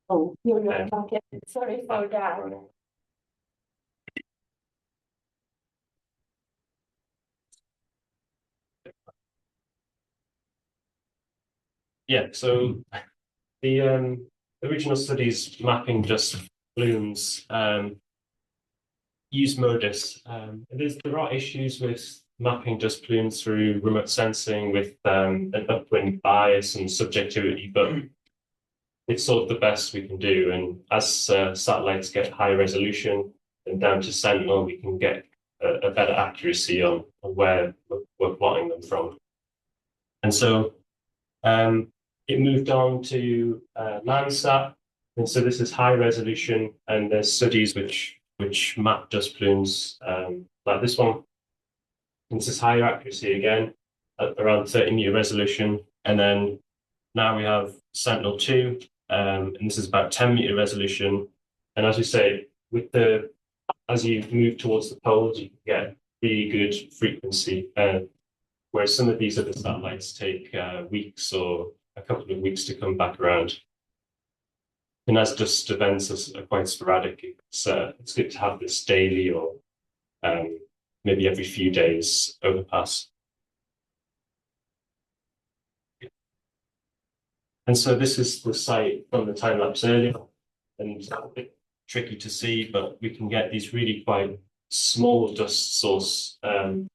Oh, you're not talking. Sorry for that. Yeah, so the original studies mapping just plumes use MODIS. There are issues with mapping just plumes through remote sensing with an upwind bias and subjectivity, but it's sort of the best we can do. And as satellites get high resolution and down to Sentinel, we can get a better accuracy on where we're plotting them from. And so it moved on to Landsat, and so this is high resolution, and there's studies which map dust plumes like this one. And this is higher accuracy again, at around 30-meter resolution, and then now we have Sentinel-2, and this is about 10-meter resolution. And as we say, as you move towards the poles, you can get really good frequency. Whereas some of these other satellites take weeks or a couple of weeks to come back around. And as dust events are quite sporadic, it's good to have this daily or maybe every few days overpass. And so this is the site from the time lapse earlier, and it's a bit tricky to see, but we can get these really quite small dust sources, and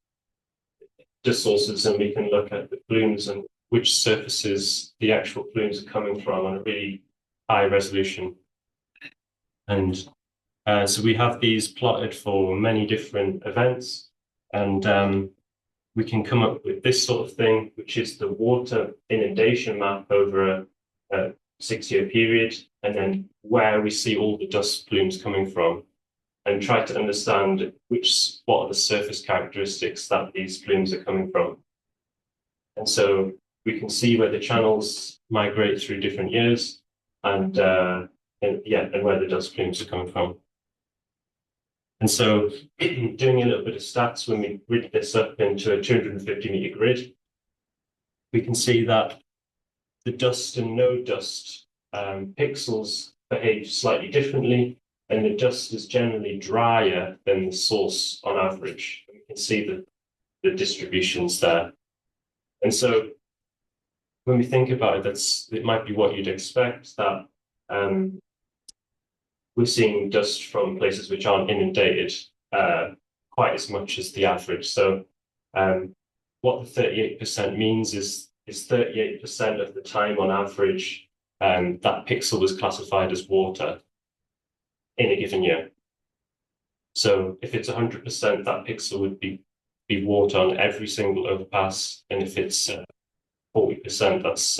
we can look at the plumes and which surfaces the actual plumes are coming from on a really high resolution. And so we have these plotted for many different events, and we can come up with this sort of thing, which is the water inundation map over a 6-year period, and then where we see all the dust plumes coming from, and try to understand what are the surface characteristics that these plumes are coming from. And so we can see where the channels migrate through different years, and where the dust plumes are coming from. And so doing a little bit of stats, when we grid this up into a 250-meter grid, we can see that the dust and no dust pixels behave slightly differently, and the dust is generally drier than the source on average. We can see the distributions there. And so when we think about it, it might be what you'd expect, that we're seeing dust from places which aren't inundated quite as much as the average. So what the 38% means is 38% of the time on average that pixel was classified as water in a given year. So if it's 100%, that pixel would be water on every single overpass, and if it's 40%, that's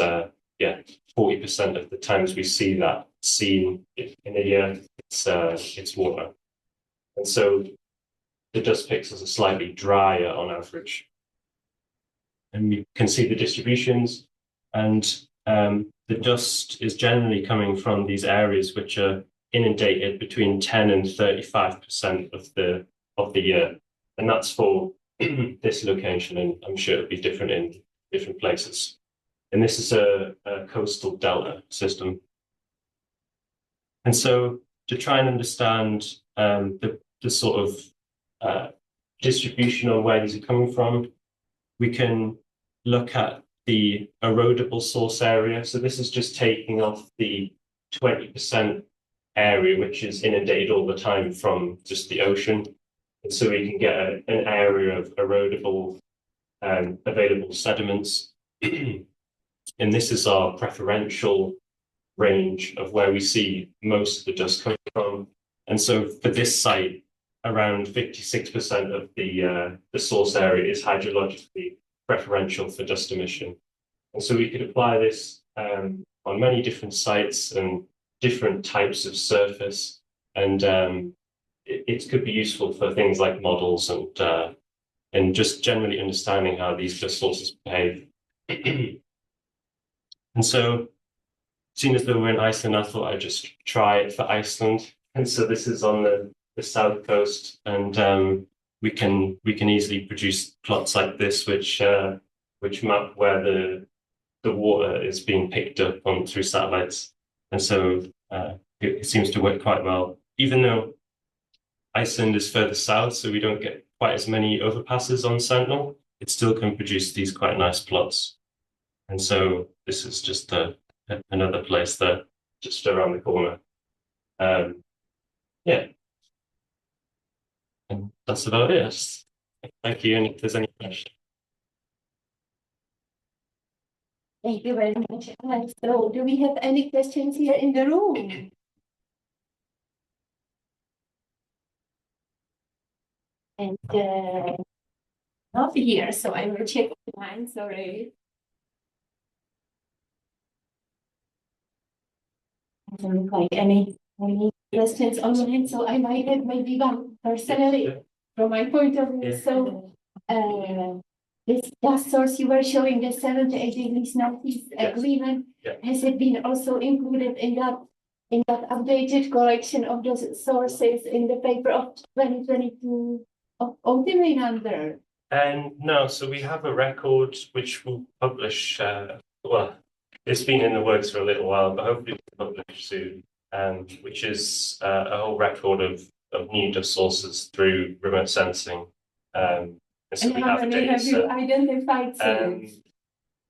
40% of the times we see that seen in a year, it's water. And so the dust pixels are slightly drier on average. And you can see the distributions, and the dust is generally coming from these areas which are inundated between 10 and 35% of the year. And that's for this location, and I'm sure it'll be different in different places. And this is a coastal delta system. And so to try and understand the sort of distribution on where these are coming from, we can look at the erodible source area. So this is just taking off the 20% area which is inundated all the time from just the ocean. And so we can get an area of erodible available sediments. And this is our preferential range of where we see most of the dust coming from. And so for this site, around 56% of the source area is hydrologically preferential for dust emission. And so we could apply this on many different sites and different types of surface. And it could be useful for things like models and just generally understanding how these dust sources behave. And so, seeing as though we're in Iceland, I thought I'd just try it for Iceland. And so this is on the south coast, and we can easily produce plots like this, which map where the water is being picked up through satellites. And so it seems to work quite well, even though Iceland is further south, so we don't get quite as many overpasses on Sentinel. It still can produce these quite nice plots. And so this is just another place there, just around the corner. Yeah, and that's about it. Thank you. And if there's any questions. Thank you very much, Alex. So do we have any questions here in the room? And not here, so I will check online, sorry. Doesn't look like any questions online, so I might have maybe one personally from my point of view. So this gas source you were showing, the 7 to 8 degrees northeast agreement, has it been also included in that updated collection of the sources in the paper of 2022 of autumn under? And no, so we have a record which we'll publish. Well, it's been in the works for a little while, but hopefully we'll publish soon. Which is a whole record of new dust sources through remote sensing. And so And we how have a many data have you set. identified since?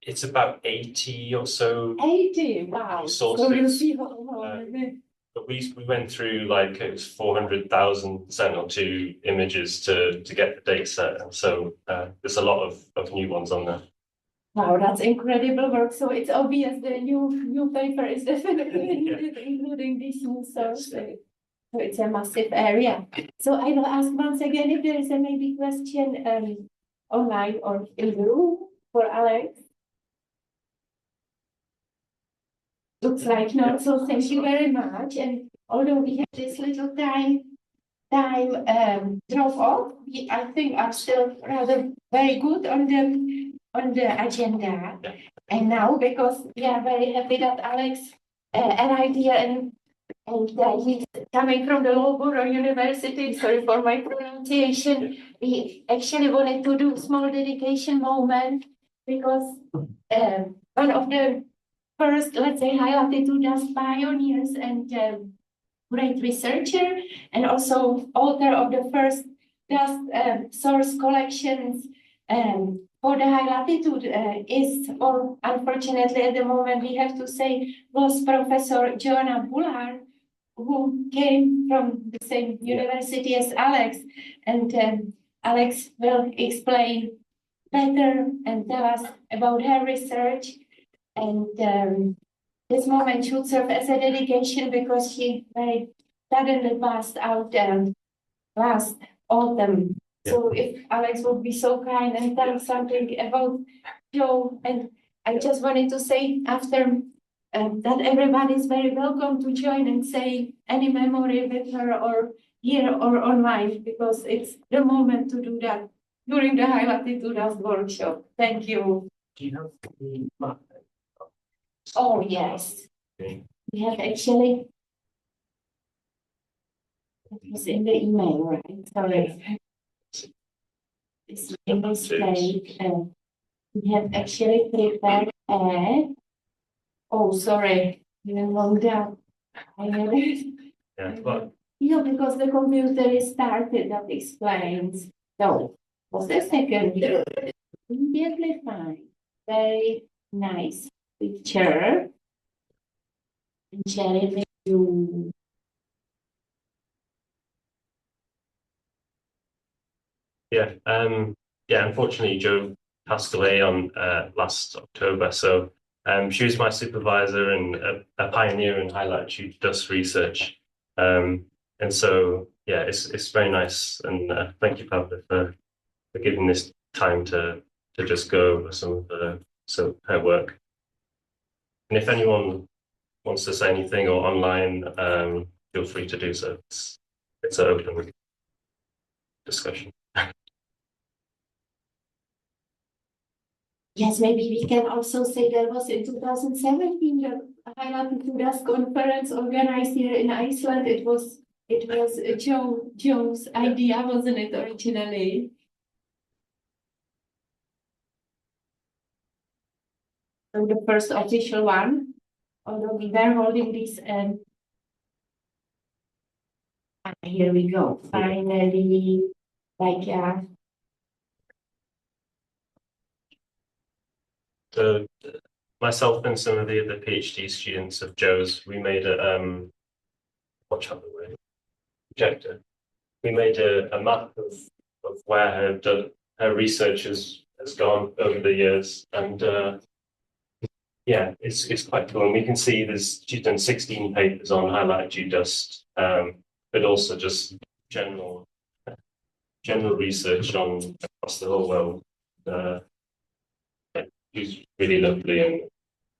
It's about 80 or so. 80, wow. So we'll Sources. see how But we went through like it was 400,000 Sentinel-2 images to get the data set, and so there's a lot of new ones on there. Wow, that's incredible work. So it's obvious the new paper is definitely needed, including these new sources. So it's a massive area. So I will ask once again if there is a maybe question online or in the room for Alex. Looks like not. So thank you very much. And although we have this little time drop off, we I think are still rather very good on the agenda. And now, because we are very happy that Alex arrived here and he's coming from the Loughborough University, sorry for my pronunciation, we actually wanted to do a small dedication moment because one of the first, let's say, high latitude dust pioneers and great researcher, and also author of the first dust source collections for the high latitude is, or unfortunately at the moment we have to say, was Professor Joanna Bullard, who came from the same university as Alex. And Alex will explain better and tell us about her research. And this moment should serve as a dedication because she very suddenly passed out last autumn. So if Alex would be so kind and tell something about Joe, and I just wanted to say after that everybody is very welcome to join and say any memory with her or here or online, because it's the moment to do that during the High Latitude Dust workshop. Thank you. Do you have the map? Oh, yes. Okay. We have actually, it was in the email, right? Sorry. It's in this slide. We have actually prepared oh, sorry, wrong down. I have it. Yeah, because the computer is started, that explains. So, what's the second here? Immediately fine. Very nice picture. And share it with you. Yeah, unfortunately, Joe passed away on last October. So she was my supervisor and a pioneer in high latitude dust research. And so, yeah, it's very nice. And thank you, Pablo, for giving this time to just go over some of her work. And if anyone wants to say anything or online, feel free to do so. It's an open discussion. Yes, maybe we can also say there was in 2017 the High Latitude Dust Conference organized here in Iceland. It was Joe's idea, wasn't it, originally? So the first official one, although we were holding these here we go. Finally, like, yeah. So myself and some of the other PhD students of Joe's, we made a watch out the way projector. We made a map of where her research has gone over the years, and yeah, it's quite cool. And we can see she's done 16 papers on high latitude dust, but also just general research on across the whole world. She's really lovely and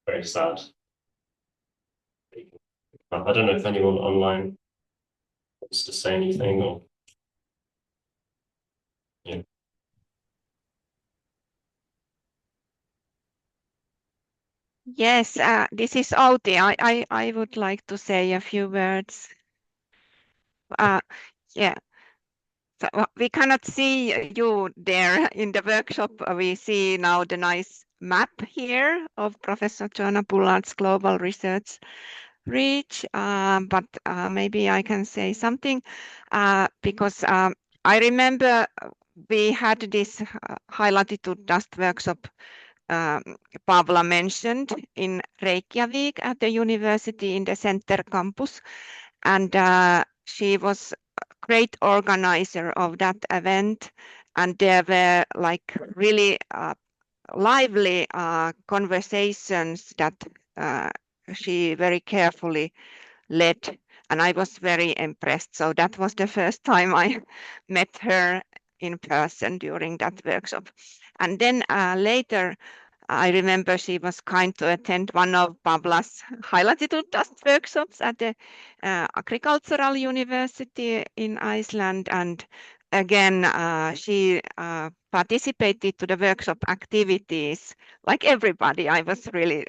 very sad. I don't know if anyone online wants to say anything or yeah. Yes, this is Outi. I would like to say a few words. Yeah, so, we cannot see you there in the workshop. We see now the nice map here of Professor Joanna Bullard's global research reach, but maybe I can say something because I remember we had this high latitude dust workshop Pavla mentioned in Reykjavik at the university in the center campus, and she was a great organizer of that event, and there were like really lively conversations that she very carefully led, and I was very impressed. So that was the first time I met her in person during that workshop. And then later, I remember she was kind to attend one of Pavla's high latitude dust workshops at the agricultural university in Iceland, and again she participated to the workshop activities like everybody. I was really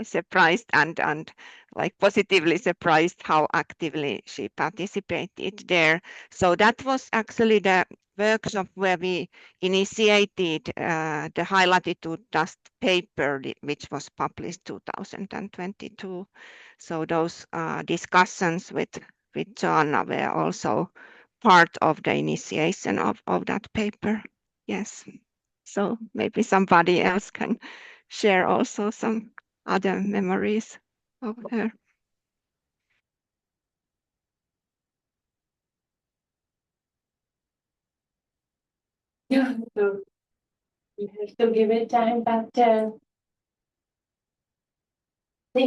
surprised and like positively surprised how actively she participated there. So that was actually the workshop where we initiated the high latitude dust paper, which was published 2022. So those discussions with Joanna were also part of the initiation of that paper. Yes. So maybe somebody else can share also some other memories of her. Yeah, so you have to give it time, but thank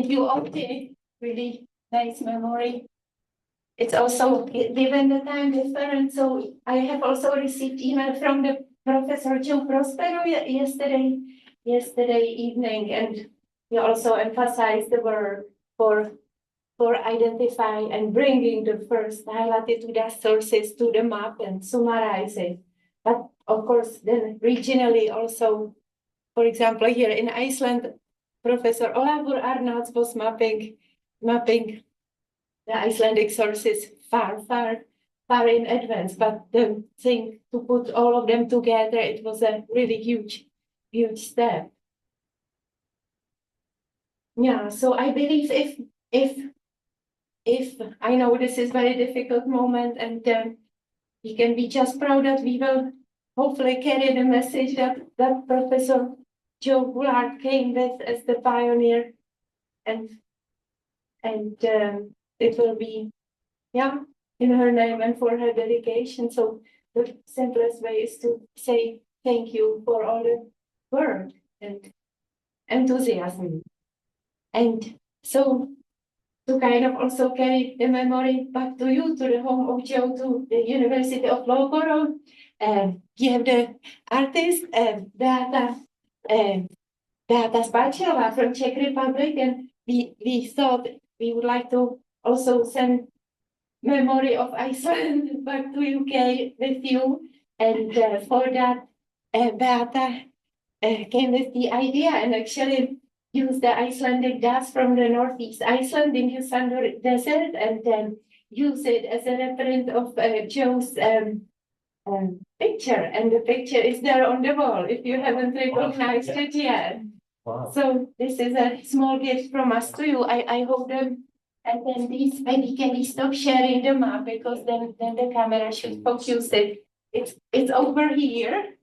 you, Outi. Really nice memory. It's also given the time difference, so I have also received email from the Professor Joe Prospero yesterday evening, and he also emphasized the work for identifying and bringing the first high latitude dust sources to the map and summarize it. But of course, then regionally also, for example, here in Iceland, Professor Olafur Arnalds was mapping the Icelandic sources far in advance. But the thing to put all of them together, it was a really huge step. Yeah, so I believe if I know this is very difficult moment, and we can be just proud that we will hopefully carry the message that Professor Joe Bullard came with as the pioneer, and it will be, yeah, in her name and for her dedication. So the simplest way is to say thank you for all the work and enthusiasm. And so to kind of also carry the memory back to you, to the home of Joe, to the University of Loughborough. You have the artist, Beata Spáčilová from Czech Republic, and we thought we would like to also send memory of Iceland back to UK with you. And for that, Beata came with the idea and actually used the Icelandic dust from the northeast Iceland in the Sandur Desert, and then use it as a reprint of Joe's picture. And the picture is there on the wall if you haven't recognized it yet. Wow. So this is a small gift from us to you. I hope the And then this, maybe can we stop sharing the map because then the camera should focus it. It's over here.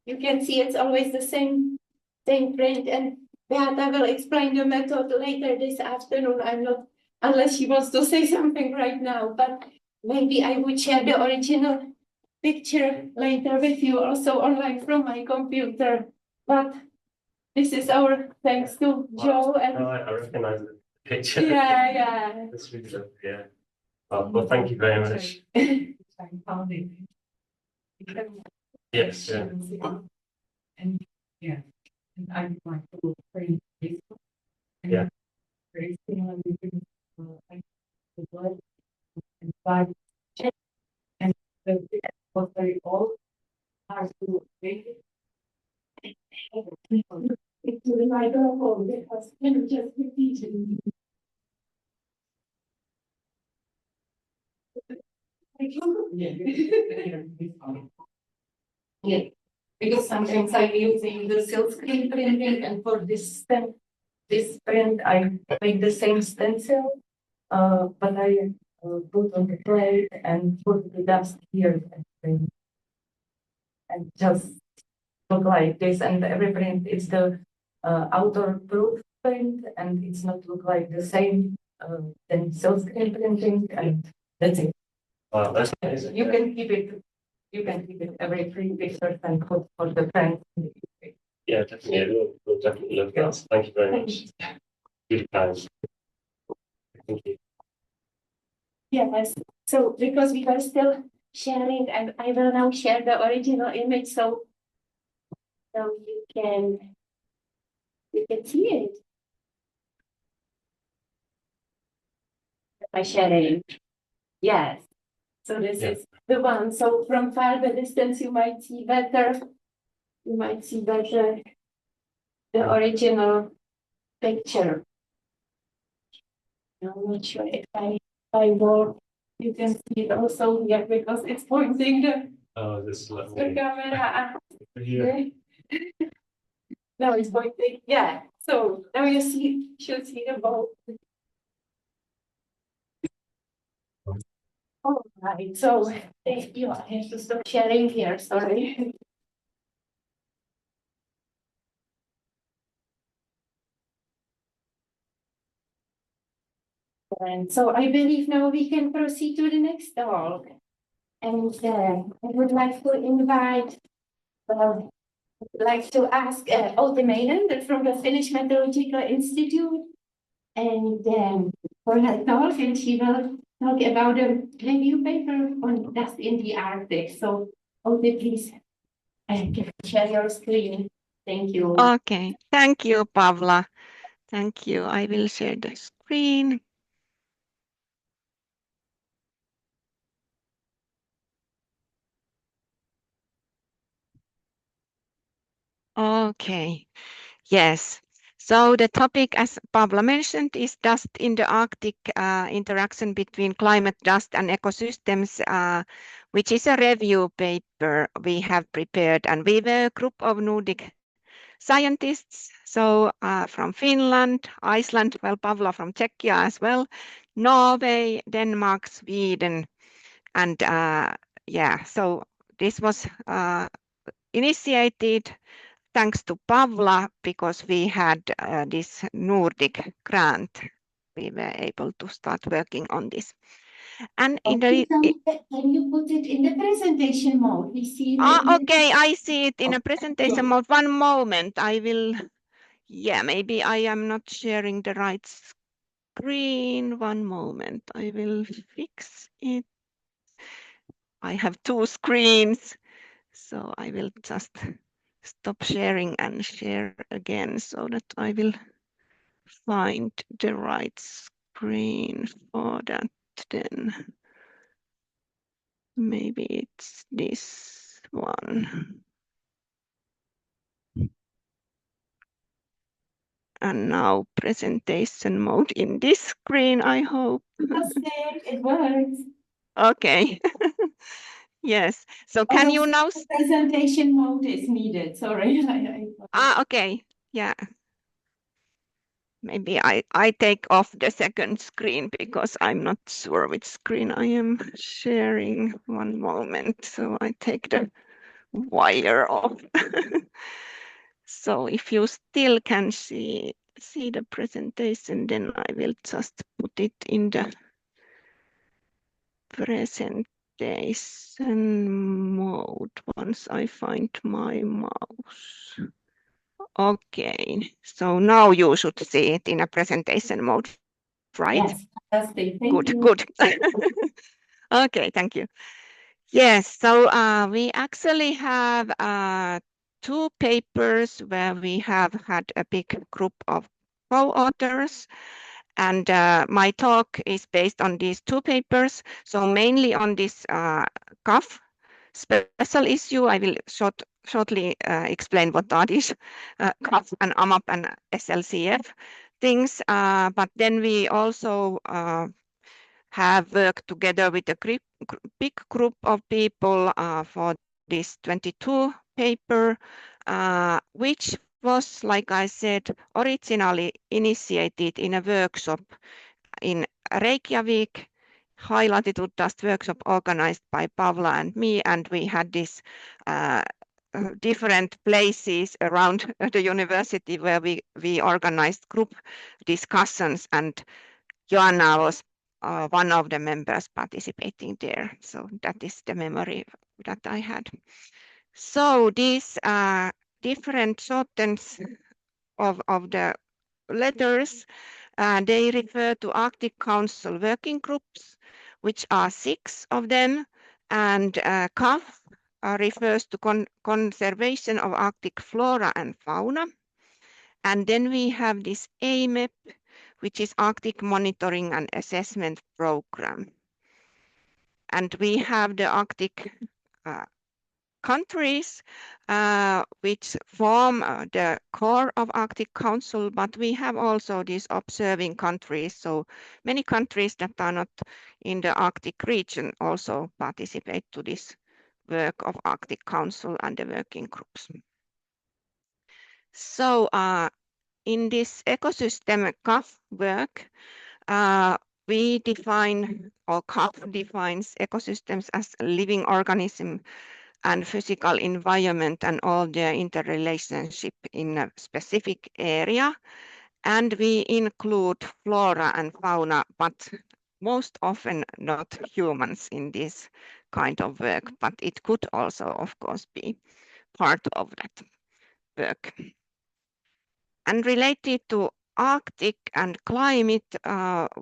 You can see it's always the same print, and Beata will explain the method later this afternoon. I'm not, unless she wants to say something right now, but maybe I would share the original picture later with you also online from my computer. But this is our thanks to Joe and No, I recognize the picture. yeah. That's really good, yeah. Well, thank you very much. Yes, yeah. And yeah, and I would like to pray this. Yeah. Very similarly, the blood and blood check, and the was very old. Hard to make it. Into the microphone because can just repeat it. Yeah, because sometimes I'm using the silk screen printing, and for this print, I make the same stencil, but I put on the plate and put the dust here and just look like this. And every print is the outdoor proof print, and it's not look like the same than silk screen printing, and that's it. Wow, that's amazing. You can keep it. You can keep it every 3 pictures and put for the friends. Yeah, definitely. We'll definitely look at that. Thank you very much. Really kind. Thank you. Yes, so because we are still sharing, I will now share the original image so you can see it. By sharing. Yes. So this is the one. So from far the distance you might see better. You might see better the original picture. I'm not sure if I walk, you can see it also here because it's pointing Oh, this the level camera. here. Now it's pointing. Yeah. So now you should see the ball. All right. So thank you. I have to stop sharing here. Sorry. And so I believe now we can proceed to the next talk. And I would like to invite, ask Ote Meinen from the Finnish Meteorological Institute, and for her talk, and she will talk about a review paper on dust in the Arctic. So Ote, please share your screen. Thank you. Okay, thank you, Pavla. Thank you. I will share the screen. Okay, yes. So the topic, as Pavla mentioned, is dust in the Arctic, interaction between climate, dust, and ecosystems, which is a review paper we have prepared. And we were a group of Nordic scientists, so from Finland, Iceland, well, Pavla from Czechia as well, Norway, Denmark, Sweden, and yeah, so this was initiated thanks to Pavla because we had this Nordic grant. We were able to start working on this. And in the Can you put it in the presentation mode? We see. okay, I see it in a presentation mode. One moment, I will. Yeah, maybe I am not sharing the right screen. One moment, I will fix it. I have 2 screens, so I will just stop sharing and share again so that I will find the right screen for that then. Maybe it's this one. And now presentation mode in this screen, I hope. It works. Okay. Yes. So can you now? Presentation mode is needed. Sorry. Okay. Yeah. Maybe I take off the second screen because I'm not sure which screen I am sharing. One moment. So I take the wire off. So if you still can see the presentation, then I will just put it in the presentation mode once I find my mouse. Okay, so now you should see it in a presentation mode, right? Yes, fantastic. Thank you. Good. Okay, thank you. Yes, so we actually have two papers where we have had a big group of co-authors, and my talk is based on these two papers. So mainly on this CAF special issue. I will shortly explain what are these CAF and AMAP and SLCF things. But then we also have worked together with a big group of people for this 22 paper, which was, like I said, originally initiated in a workshop in Reykjavik, high latitude dust workshop organized by Paula and me, and we had this different places around the university where we organized group discussions, and Joanna was one of the members participating there. So that is the memory that I had. So these different shortens of the letters, they refer to Arctic Council working groups, which are 6 of them, and CAF refers to conservation of Arctic flora and fauna. And then we have this AMEP, which is Arctic Monitoring and Assessment Program. And we have the Arctic countries, which form the core of Arctic Council, but we have also these observing countries. So many countries that are not in the Arctic region also participate to this work of Arctic Council and the working groups. So in this ecosystem CAF work, we define, or CAF defines ecosystems as a living organism and physical environment and all their interrelationship in a specific area. And we include flora and fauna, but most often not humans in this kind of work, but it could also, of course, be part of that work. And related to Arctic and climate,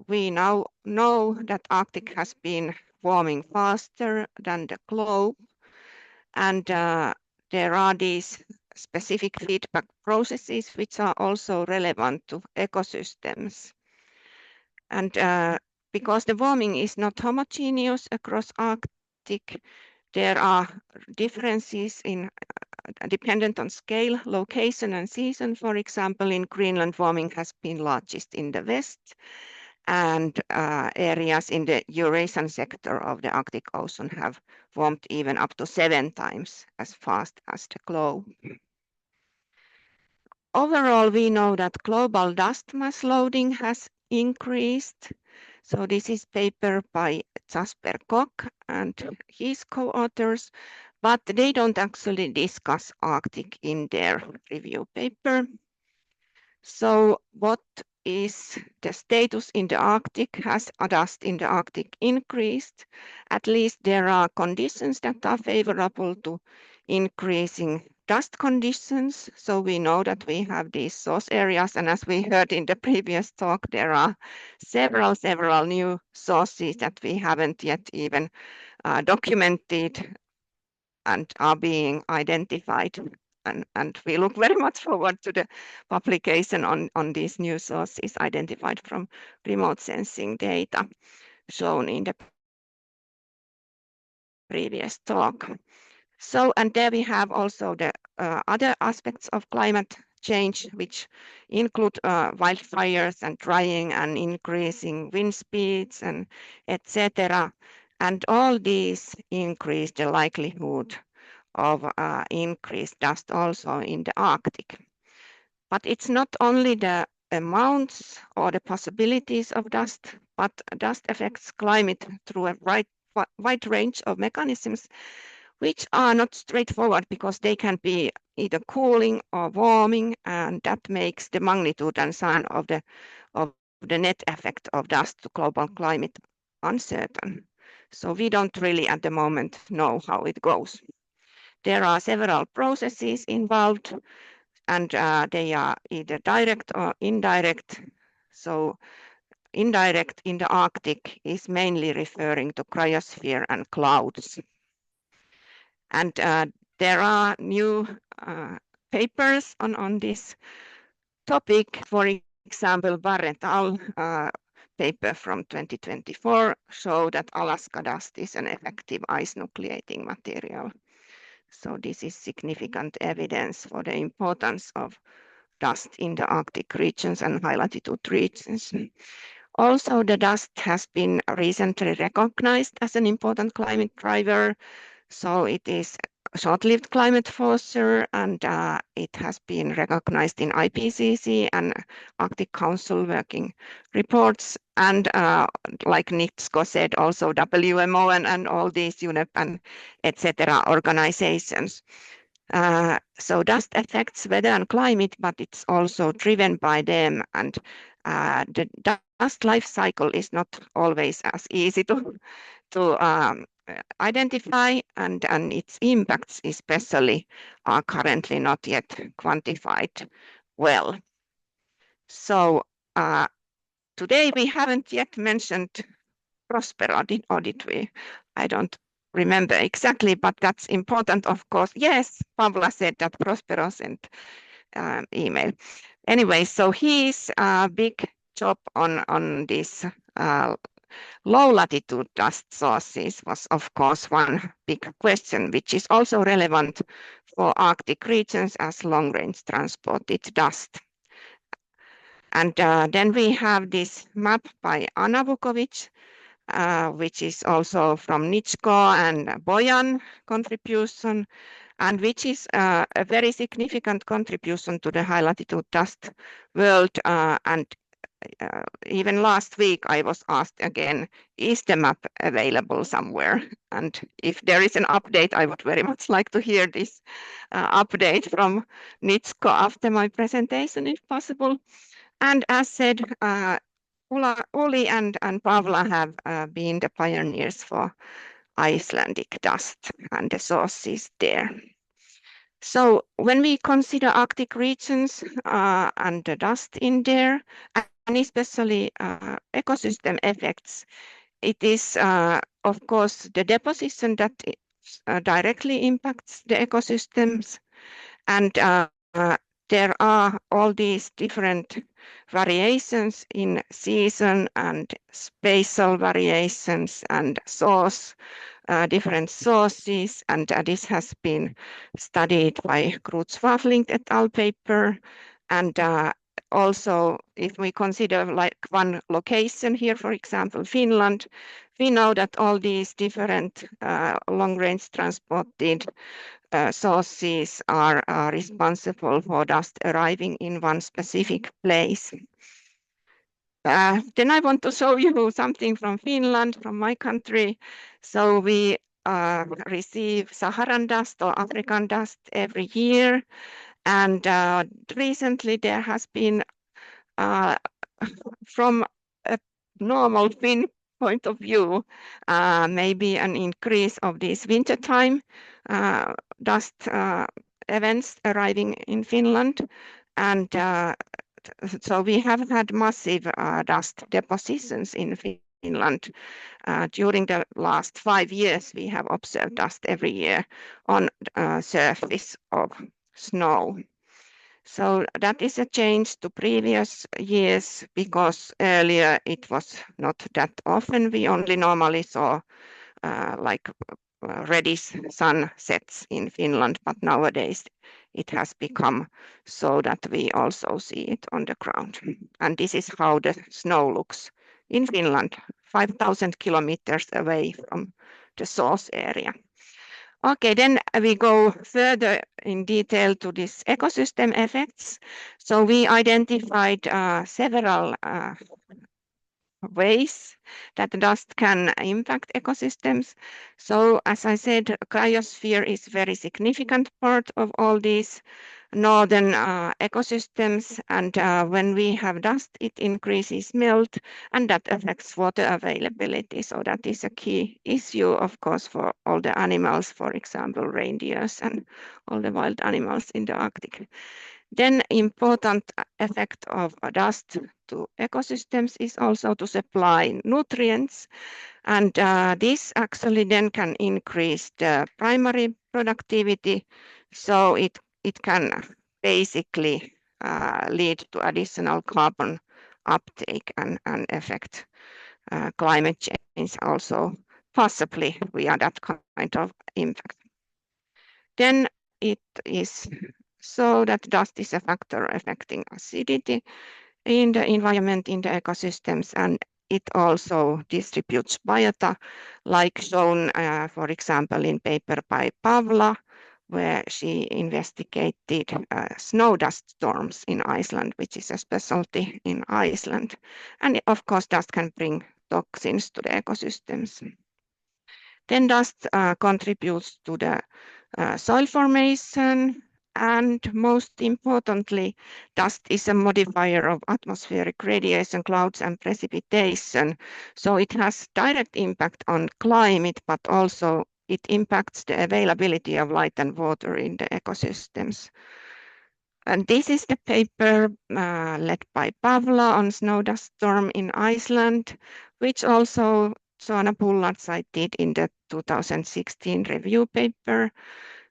we now know that Arctic has been warming faster than the globe, and there are these specific feedback processes which are also relevant to ecosystems. And because the warming is not homogeneous across Arctic, there are differences in dependent on scale, location, and season. For example, in Greenland, warming has been largest in the west, and areas in the Eurasian sector of the Arctic Ocean have warmed even up to 7 times as fast as the globe. Overall, we know that global dust mass loading has increased. So this is paper by Jasper Koch and his co-authors, but they don't actually discuss Arctic in their review paper. So what is the status in the Arctic? Has dust in the Arctic increased? At least there are conditions that are favorable to increasing dust conditions. So we know that we have these source areas, and as we heard in the previous talk, there are several new sources that we haven't yet even documented and are being identified. And we look very much forward to the publication on these new sources identified from remote sensing data shown in the previous talk. So, and there we have also the other aspects of climate change, which include wildfires and drying and increasing wind speeds and etc. And all these increase the likelihood of increased dust also in the Arctic. But it's not only the amounts or the possibilities of dust, but dust affects climate through a wide range of mechanisms, which are not straightforward because they can be either cooling or warming, and that makes the magnitude and sign of the net effect of dust to global climate uncertain. So we don't really at the moment know how it goes. There are several processes involved, and they are either direct or indirect. So indirect in the Arctic is mainly referring to cryosphere and clouds. And there are new papers on this topic. For example, Barrett al. Paper from 2024 show that Alaska dust is an effective ice nucleating material. So this is significant evidence for the importance of dust in the Arctic regions and high latitude regions. Also, the dust has been recently recognized as an important climate driver. So it is a short-lived climate forcer, and it has been recognized in IPCC and Arctic Council working reports. And like Nitsko said, also WMO and all these UNEP and etc. organizations. So dust affects weather and climate, but it's also driven by them. And the dust life cycle is not always as easy to identify, and its impacts especially are currently not yet quantified well. So today we haven't yet mentioned Prospero, did we? I don't remember exactly, but that's important, of course. Yes, Pavla said that Prospero sent email. Anyway, so his big job on this low latitude dust sources was, of course, one big question, which is also relevant for Arctic regions as long range transported dust. And then we have this map by Anna Vukovic, which is also from Nitsko and Boyan contribution, and which is a very significant contribution to the high latitude dust world. And even last week I was asked again, is the map available somewhere? And if there is an update, I would very much like to hear this update from Nitsko after my presentation, if possible. And as said, Uli and Pavla have been the pioneers for Icelandic dust and the sources there. So when we consider Arctic regions and the dust in there, and especially ecosystem effects, it is, of course, the deposition that directly impacts the ecosystems. And there are all these different variations in season and spatial variations and source, different sources, and this has been studied by Kreutzwafling et al. Paper. And also, if we consider like one location here, for example, Finland, we know that all these different long-range transported sources are responsible for dust arriving in one specific place. Then I want to show you something from Finland, from my country. So we receive Saharan dust or African dust every year. And recently there has been, from a normal Finn point of view, maybe an increase of these wintertime dust events arriving in Finland. And so we have had massive dust depositions in Finland. During the last 5 years, we have observed dust every year on surface of snow. So that is a change to previous years, because earlier it was not that often. We only normally saw like reddish sunsets in Finland, but nowadays it has become so that we also see it on the ground. And this is how the snow looks in Finland, 5,000 kilometers away from the source area. Okay, then we go further in detail to these ecosystem effects. So we identified several ways that dust can impact ecosystems. So as I said, cryosphere is very significant part of all these northern ecosystems, and when we have dust, it increases melt, and that affects water availability. So that is a key issue, of course, for all the animals, for example, reindeers and all the wild animals in the Arctic. Then important effect of dust to ecosystems is also to supply nutrients, and this actually then can increase the primary productivity, so it can basically lead to additional carbon uptake and affect climate change also, possibly via that kind of impact. Then it is so that dust is a factor affecting acidity in the environment, in the ecosystems, and it also distributes biota, like shown, for example, in paper by Pavla, where she investigated snow dust storms in Iceland, which is a specialty in Iceland. And of course, dust can bring toxins to the ecosystems. Then dust contributes to the soil formation, and most importantly, dust is a modifier of atmospheric radiation, clouds, and precipitation. So it has direct impact on climate, but also it impacts the availability of light and water in the ecosystems. And this is the paper led by Pavla on snow dust storm in Iceland, which also Joanna Bullard cited in the 2016 review paper.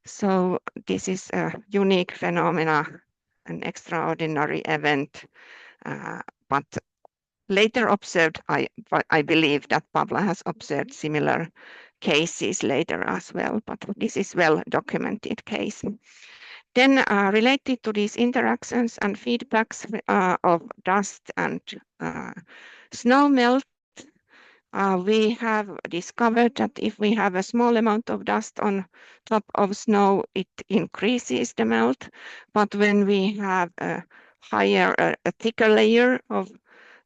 So this is a unique phenomena, an extraordinary event, but later observed, I believe that Pavla has observed similar cases later as well, but this is well documented case. Then related to these interactions and feedbacks of dust and snow melt, we have discovered that if we have a small amount of dust on top of snow, it increases the melt. But when we have a higher, a thicker layer of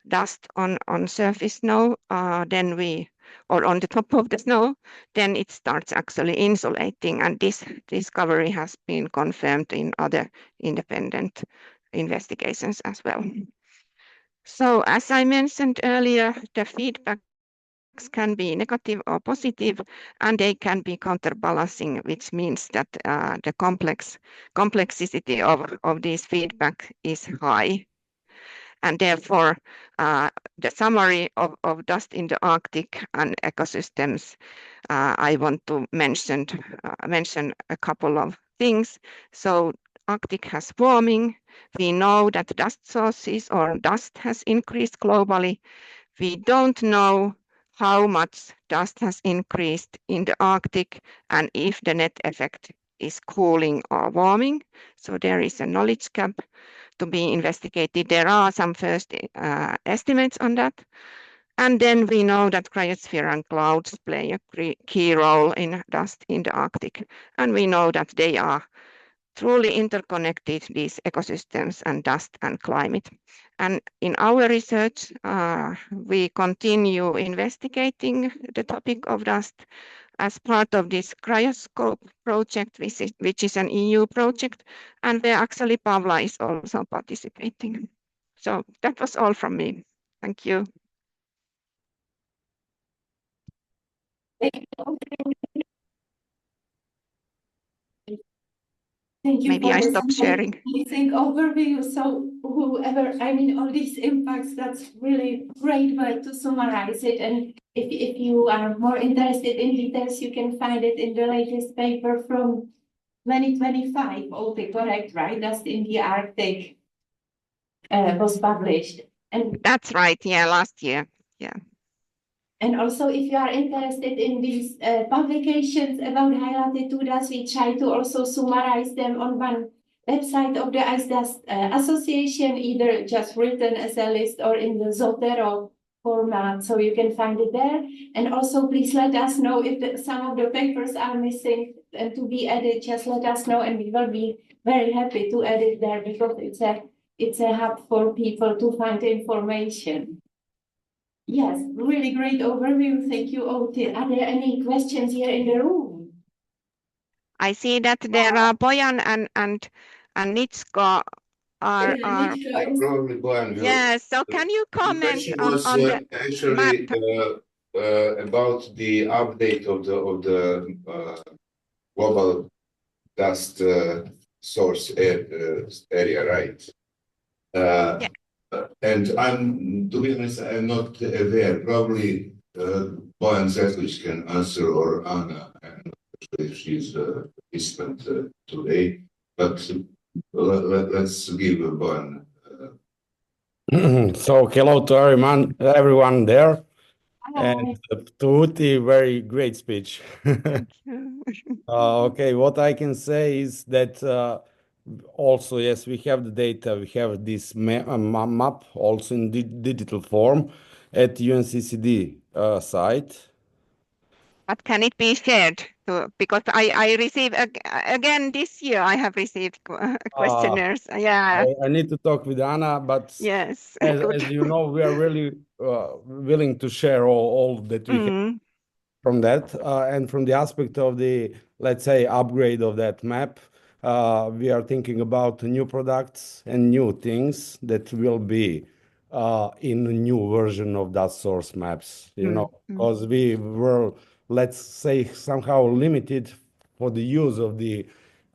dust on surface snow, or on the top of the snow, then it starts actually insulating. And this discovery has been confirmed in other independent investigations as well. So as I mentioned earlier, the feedbacks can be negative or positive, and they can be counterbalancing, which means that the complexity of this feedback is high. And therefore, the summary of dust in the Arctic and ecosystems, I want to mention a couple of things. So Arctic has warming. We know that dust sources or dust has increased globally. We don't know how much dust has increased in the Arctic and if the net effect is cooling or warming. So there is a knowledge gap to be investigated. There are some first estimates on that. And then we know that cryosphere and clouds play a key role in dust in the Arctic. And we know that they are truly interconnected, these ecosystems and dust and climate. And in our research, we continue investigating the topic of dust as part of this Cryoscope project, which is an EU project, and where actually Pavla is also participating. So that was all from me. Thank you. Thank you Maybe for I this stop sharing. amazing overview. So whoever, I mean, all these impacts, that's really great way to summarize it. And if you are more interested in details, you can find it in the latest paper from 2025, okay, correct, right? That's in the Arctic was published. And That's right, yeah, last year, yeah. And also, if you are interested in these publications about high latitude, we try to also summarize them on one website of the Ice Dust Association, either just written as a list or in the Zotero format, so you can find it there. And also, please let us know if some of the papers are missing and to be added. Just let us know, and we will be very happy to add it there because it's a hub for people to find information. Yes, really great overview. Thank you, Ote. Are there any questions here in the room? I see that there are Bojan and Nitsko are Yeah, probably Boyan will. yes. So can you The comment question on was the map? actually about the update of the global dust source area, right? Yeah. And to be honest, I'm not aware. Probably Boyan Zetlich can answer, or Anna, I'm not sure if she's a participant today. But let's give Boyan. So hello to everyone there, Hi. and to Uti, very great speech. Thank you. Okay, what I can say is that also, yes, we have the data, we have this map also in digital form at UNCCD site. But can it be shared? Because I receive again this year, I have received questionnaires. Yeah. I need to talk with Anna, but Yes. as Good. you know, we are really willing to share all that we have Mm, from that. And from the aspect of the, let's say, upgrade of that map, we are thinking about new products and new things that will be in a new version of that source maps, you know, because we were, let's say, somehow limited for the use of the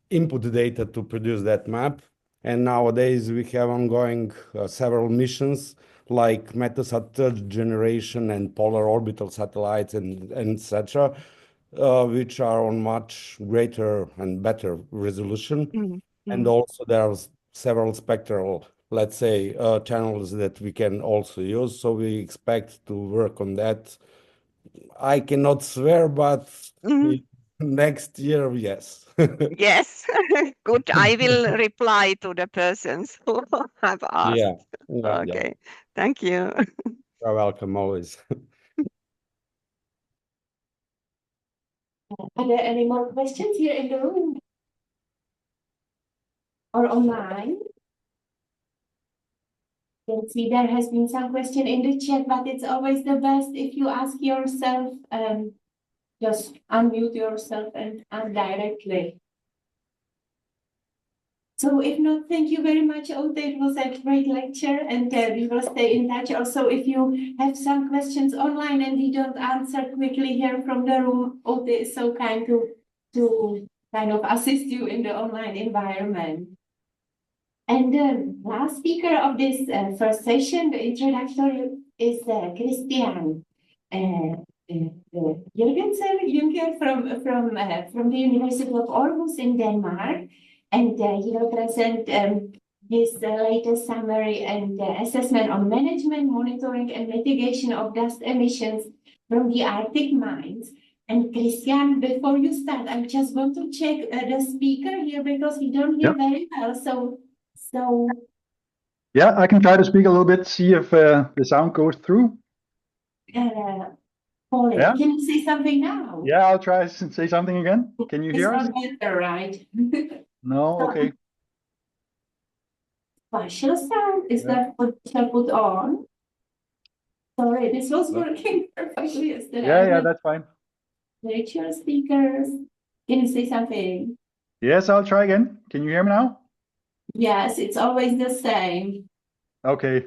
input data to produce that map. And nowadays we have ongoing several missions like Metasat third generation and polar orbital satellites and etc., which are on much greater and better resolution. mm, And mm. also there are several spectral, let's say, channels that we can also use. So we expect to work on that. I cannot swear, but Mm. next year, yes. Yes. Good. I will reply to the persons who have asked. Yeah, yeah, yeah. Okay. Thank you. You're welcome always. Are there any more questions here in the room? Or online? Can see there has been some question in the chat, but it's always the best if you ask yourself, just unmute yourself and directly. So if not, thank you very much, Ote. It was a great lecture, and we will stay in touch. Also, if you have some questions online and we don't answer quickly here from the room, Ote is so kind to kind of assist you in the online environment. And the last speaker of this first session, the introductory, is Christian Juncker from the University of Aarhus in Denmark. And he will present his latest summary and assessment on management, monitoring, and mitigation of dust emissions from the Arctic mines. And Christian, before you start, I just want to check the speaker here because we don't hear very well. So yeah, I can try to speak a little bit, see if the sound goes through. Paul, Yeah. can you say something now? Yeah, I'll try to say something again. Can you hear us? It's not better, right? No, okay. Partial sound, is Yeah. that what shall put on? Sorry, this was working perfectly yesterday. Yeah, that's fine. Virtual speakers. Can you say something? Yes, I'll try again. Can you hear me now? Yes, it's always the same. Okay.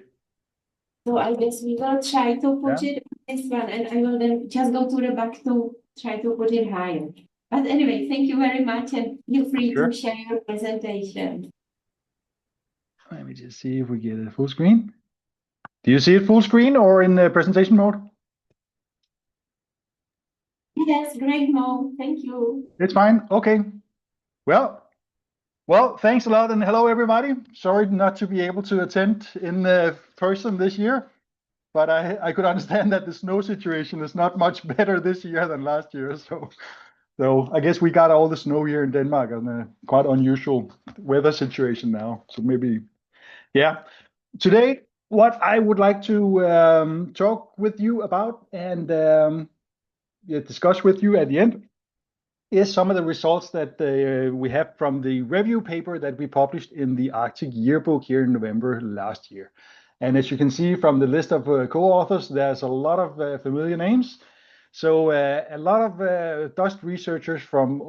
So I guess we will try to put it on this one, and I will then just go to the back to try to put it higher. But anyway, thank you very much, and feel free to share your presentation. Let me just see if we get a full screen. Do you see it full screen or in the presentation mode? Yes, great, Mo. Thank you. It's fine. Okay. Well, thanks a lot and hello everybody. Sorry not to be able to attend in person this year, but I could understand that the snow situation is not much better this year than last year. So I guess we got all the snow here in Denmark and a quite unusual weather situation now. So maybe, yeah. Today what I would like to talk with you about and discuss with you at the end is some of the results that we have from the review paper that we published in the Arctic Yearbook here in November last year. And as you can see from the list of co-authors, there's a lot of familiar names. So a lot of dust researchers from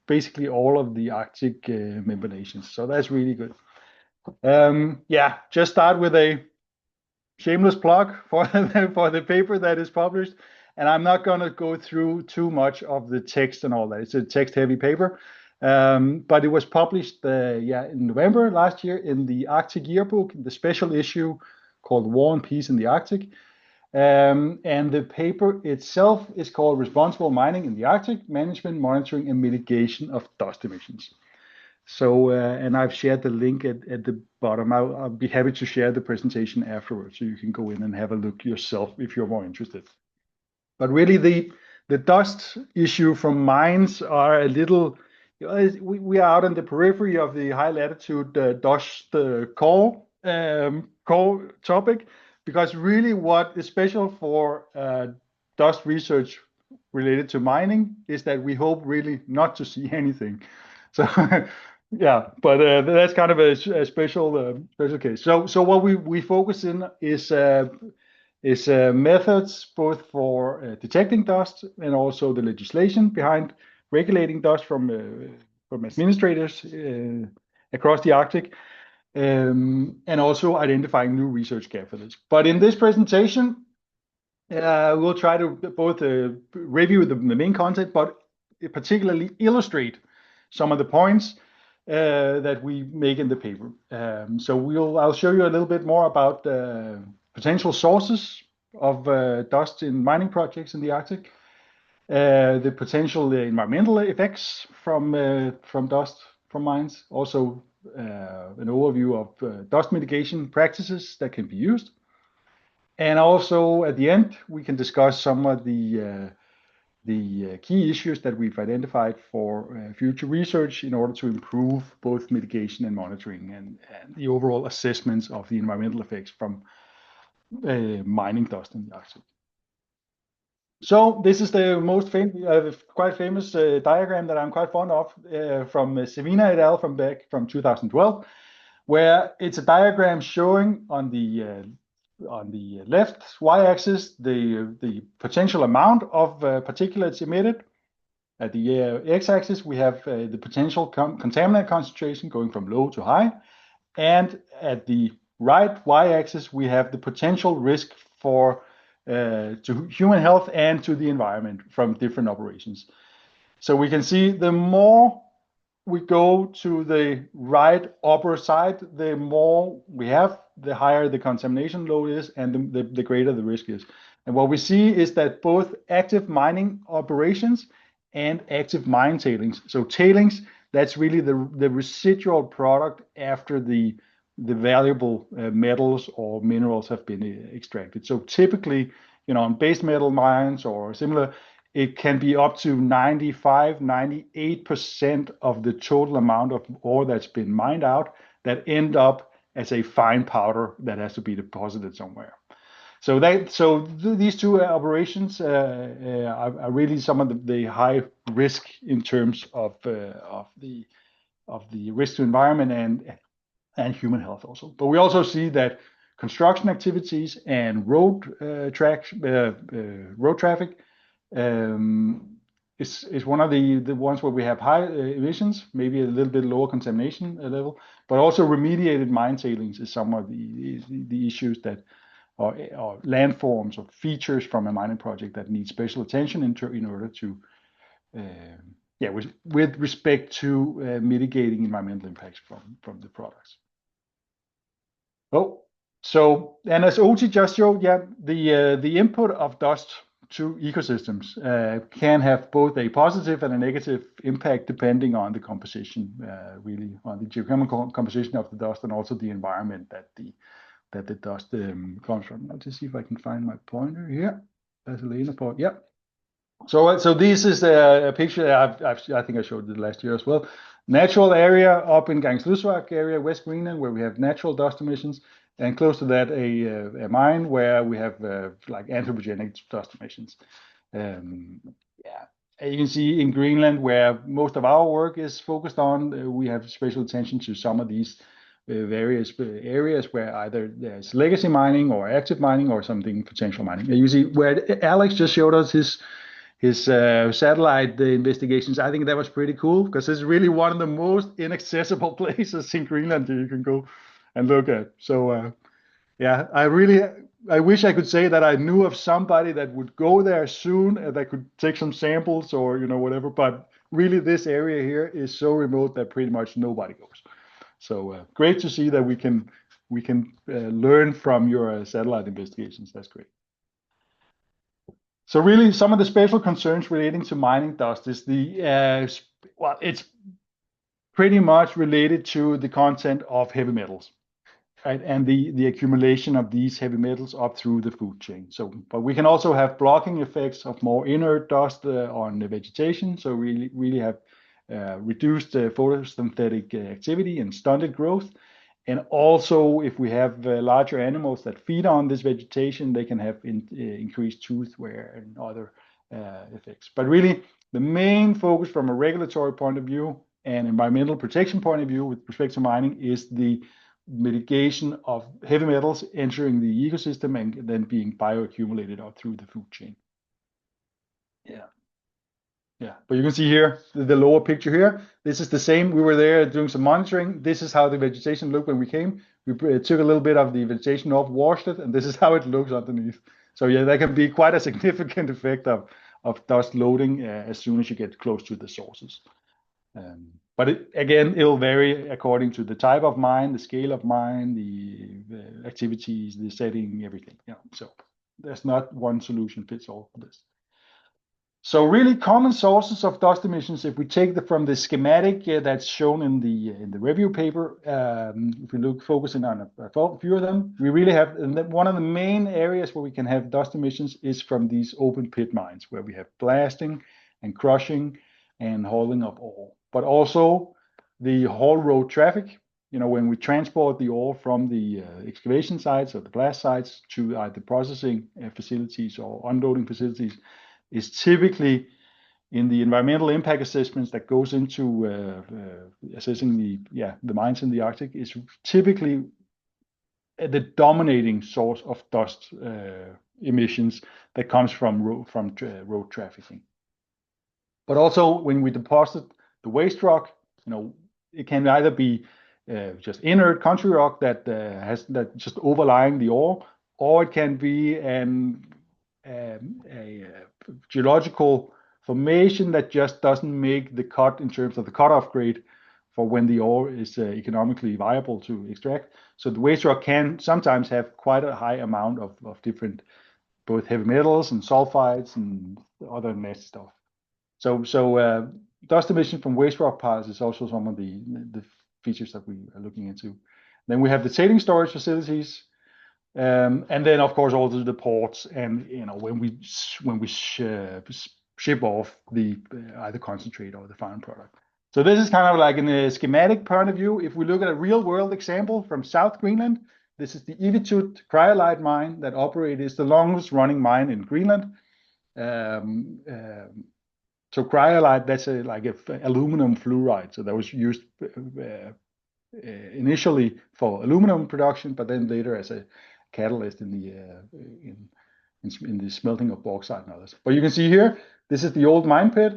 basically all of the Arctic member nations. So that's really good. Yeah, just start with a shameless plug for the paper that is published. And I'm not going to go through too much of the text and all that. It's a text-heavy paper. But it was published in November last year in the Arctic Yearbook, the special issue called War and Peace in the Arctic. And the paper itself is called Responsible Mining in the Arctic, Management, Monitoring, and Mitigation of Dust Emissions. So, and I've shared the link at the bottom. I'll be happy to share the presentation afterwards, so you can go in and have a look yourself if you're more interested. But really, the dust issue from mines are a little, we are out in the periphery of the high latitude dust core topic, because really what is special for dust research related to mining is that we hope really not to see anything. So yeah, but that's kind of a special case. So what we focus in is methods both for detecting dust and also the legislation behind regulating dust from administrators across the Arctic, and also identifying new research gaps for this. But in this presentation, we'll try to both review the main content, but particularly illustrate some of the points that we make in the paper. So I'll show you a little bit more about potential sources of dust in mining projects in the Arctic, the potential environmental effects from dust from mines, also an overview of dust mitigation practices that can be used. And also at the end, we can discuss some of the key issues that we've identified for future research in order to improve both mitigation and monitoring and the overall assessments of the environmental effects from mining dust in the Arctic. So this is the most quite famous diagram that I'm quite fond of from Sevina et al. From 2012, where it's a diagram showing on the left y-axis the potential amount of particulates emitted. At the x-axis we have the potential contaminant concentration going from low to high, and at the right y-axis we have the potential risk for to human health and to the environment from different operations. So we can see the more we go to the right upper side, the more we have, the higher the contamination load is, and the greater the risk is. And what we see is that both active mining operations and active mine tailings, so tailings, that's really the residual product after the valuable metals or minerals have been extracted. So typically, on base metal mines or similar, it can be up to 98% of the total amount of ore that's been mined out that end up as a fine powder that has to be deposited somewhere. So these two operations are really some of the high risk in terms of the risk to environment and human health also. But we also see that construction activities and road traffic is one of the ones where we have high emissions, maybe a little bit lower contamination level, but also remediated mine tailings is some of the issues that or landforms or features from a mining project that need special attention in order to with respect to mitigating environmental impacts from the products. And as Oti just showed, the input of dust to ecosystems can have both a positive and a negative impact depending on the composition, really on the geochemical composition of the dust and also the environment that the dust comes from. I'll just see if I can find my pointer here. There's a laser point. Yeah. So this is a picture I think I showed it last year as well. Natural area up in Gangslusvak area, West Greenland, where we have natural dust emissions. and close to that, a mine where we have like anthropogenic dust emissions. Yeah, and you can see in Greenland, where most of our work is focused on, we have special attention to some of these various areas where either there's legacy mining or active mining or something potential mining. You see where Alex just showed us his satellite investigations. I think that was pretty cool because it's really one of the most inaccessible places in Greenland that you can go and look at. So yeah, I wish I could say that I knew of somebody that would go there soon and that could take some samples or whatever. But really, this area here is so remote that pretty much nobody goes. So great to see that we can learn from your satellite investigations. That's great. So really, some of the special concerns relating to mining dust is it's pretty much related to the content of heavy metals, right? And the accumulation of these heavy metals up through the food chain. So, but we can also have blocking effects of more inert dust on the vegetation. So really have reduced photosynthetic activity and stunted growth. And also, if we have larger animals that feed on this vegetation, they can have increased tooth wear and other effects. But really, the main focus from a regulatory point of view and environmental protection point of view with respect to mining is the mitigation of heavy metals entering the ecosystem and then being bioaccumulated out through the food chain. Yeah, but you can see here the lower picture here. This is the same. We were there doing some monitoring. This is how the vegetation looked when we came. We took a little bit of the vegetation off, washed it, and this is how it looks underneath. So yeah, that can be quite a significant effect of dust loading as soon as you get close to the sources. But again, it'll vary according to the type of mine, the scale of mine, the activities, the setting, everything. So there's not one solution fits all for this. So really common sources of dust emissions, if we take from the schematic that's shown in the review paper, if we look focusing on a few of them, we really have one of the main areas where we can have dust emissions is from these open pit mines where we have blasting and crushing and hauling of ore, but also the haul road traffic. When we transport the ore from the excavation sites or the blast sites to either processing facilities or unloading facilities, is typically in the environmental impact assessments that goes into assessing the mines in the Arctic, is typically the dominating source of dust emissions that comes from road trafficking. But also when we deposit the waste rock, it can either be just inert country rock that just overlying the ore, or it can be a geological formation that just doesn't make the cut in terms of the cutoff grade for when the ore is economically viable to extract. So the waste rock can sometimes have quite a high amount of different, both heavy metals and sulfides and other nasty stuff. So dust emission from waste rock piles is also some of the features that we are looking into. Then we have the tailing storage facilities. And then, of course, also the ports, and when we ship off the either concentrate or the final product. So this is kind of like in a schematic point of view. If we look at a real-world example from South Greenland, this is the Latitude cryolite mine that is the longest-running mine in Greenland. So cryolite, that's like aluminum fluoride. So that was used initially for aluminum production, but then later as a catalyst in the smelting of bauxite and others. But you can see here, this is the old mine pit.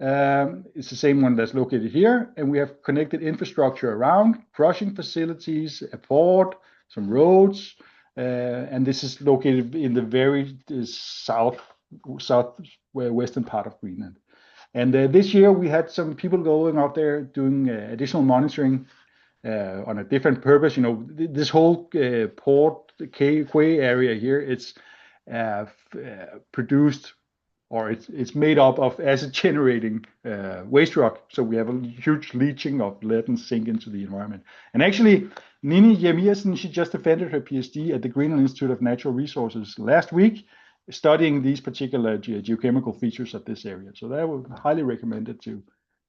It's the same one that's located here, and we have connected infrastructure around, crushing facilities, a port, some roads, and this is located in the very western part of Greenland. And this year we had some people going out there doing additional monitoring on a different purpose. This whole port quay area here, it's produced, or it's made up of acid generating waste rock. So we have a huge leaching of lead and zinc into the environment. And actually, Nini Jemiasen, she just defended her PhD at the Greenland Institute of Natural Resources last week, studying these particular geochemical features of this area. So that would highly recommend it to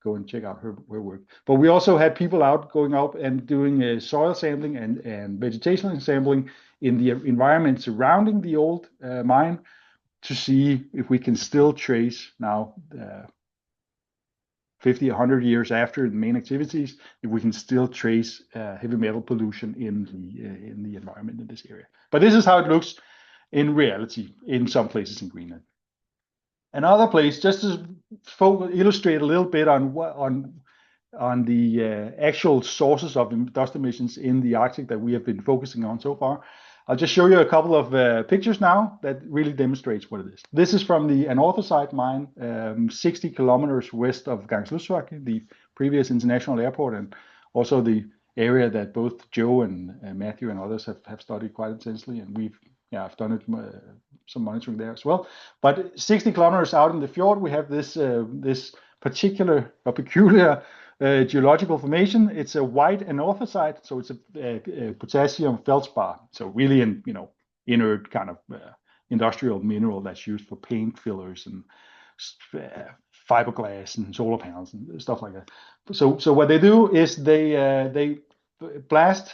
go and check out her work. But we also had people out going up and doing soil sampling and vegetation sampling in the environment surrounding the old mine to see if we can still trace now 50, 100 years after the main activities, if we can still trace heavy metal pollution in the environment in this area. But this is how it looks in reality in some places in Greenland. Another place, just to illustrate a little bit on the actual sources of dust emissions in the Arctic that we have been focusing on so far. I'll just show you a couple of pictures now that really demonstrates what it is. This is from the Anorthosite mine, 60 kilometers west of Gangslussuaq, the previous international airport, and also the area that both Joe and Matthew and others have studied quite intensely, and I've done it some monitoring there as well. But 60 kilometers out in the fjord, we have this particular or peculiar geological formation. It's a white anorthosite, so it's a potassium feldspar. So really an inert kind of industrial mineral that's used for paint fillers and fiberglass and solar panels and stuff like that. So what they do is they blast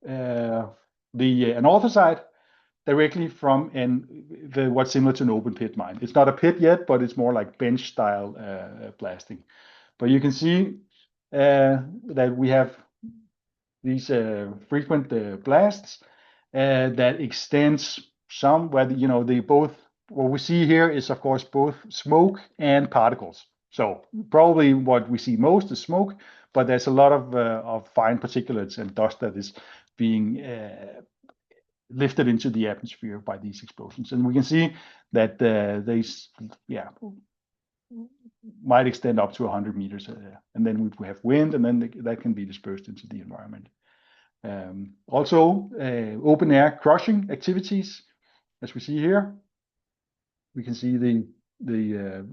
the anorthosite directly from what's similar to an open pit mine. It's not a pit yet, but it's more like bench style blasting. But you can see that we have these frequent blasts that extends some where what we see here is of course both smoke and particles. So probably what we see most is smoke, but there's a lot of fine particulates and dust that is being lifted into the atmosphere by these explosions. And we can see that they might extend up to 100 meters. And then we have wind, and then that can be dispersed into the environment. Also, open air crushing activities, as we see here. We can see the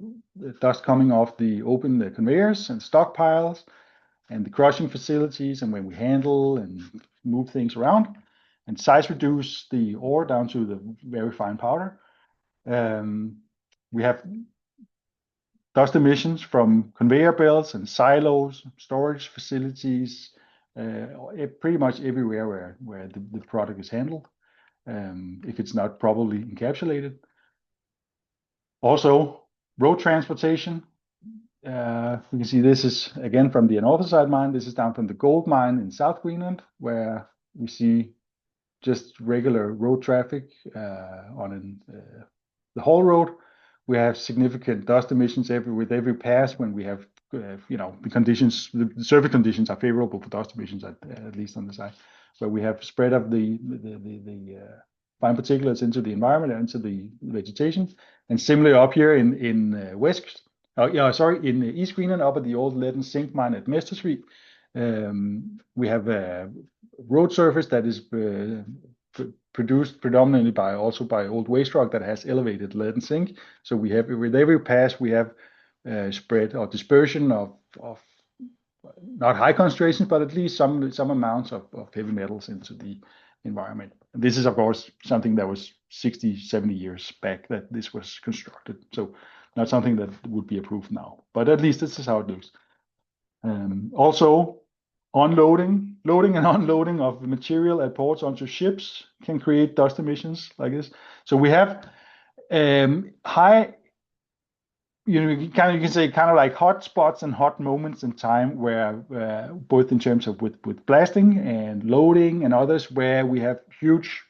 dust coming off the open conveyors and stockpiles and the crushing facilities, and when we handle and move things around and size reduce the ore down to the very fine powder. We have dust emissions from conveyor belts and silos, storage facilities, pretty much everywhere where the product is handled, if it's not properly encapsulated. Also, road transportation. We can see this is again from the Anorthosite mine. This is down from the gold mine in South Greenland, where we see just regular road traffic on the whole road. We have significant dust emissions with every pass when we have, the surface conditions are favorable for dust emissions, at least on the side. So we have spread of the fine particulates into the environment and into the vegetation. And similarly up here in East Greenland, up at the old lead and zinc mine at Mestersvig, we have a road surface that is produced predominantly by old waste rock that has elevated lead and zinc. So we have, with every pass, we have spread or dispersion of not high concentrations, but at least some amounts of heavy metals into the environment. And this is, of course, something that was 60, 70 years back that this was constructed. So not something that would be approved now, but at least this is how it looks. Also, loading and unloading of material at ports onto ships can create dust emissions like this. So we have high, you can say kind of like hot spots and hot moments in time where both in terms of with blasting and loading and others, where we have huge,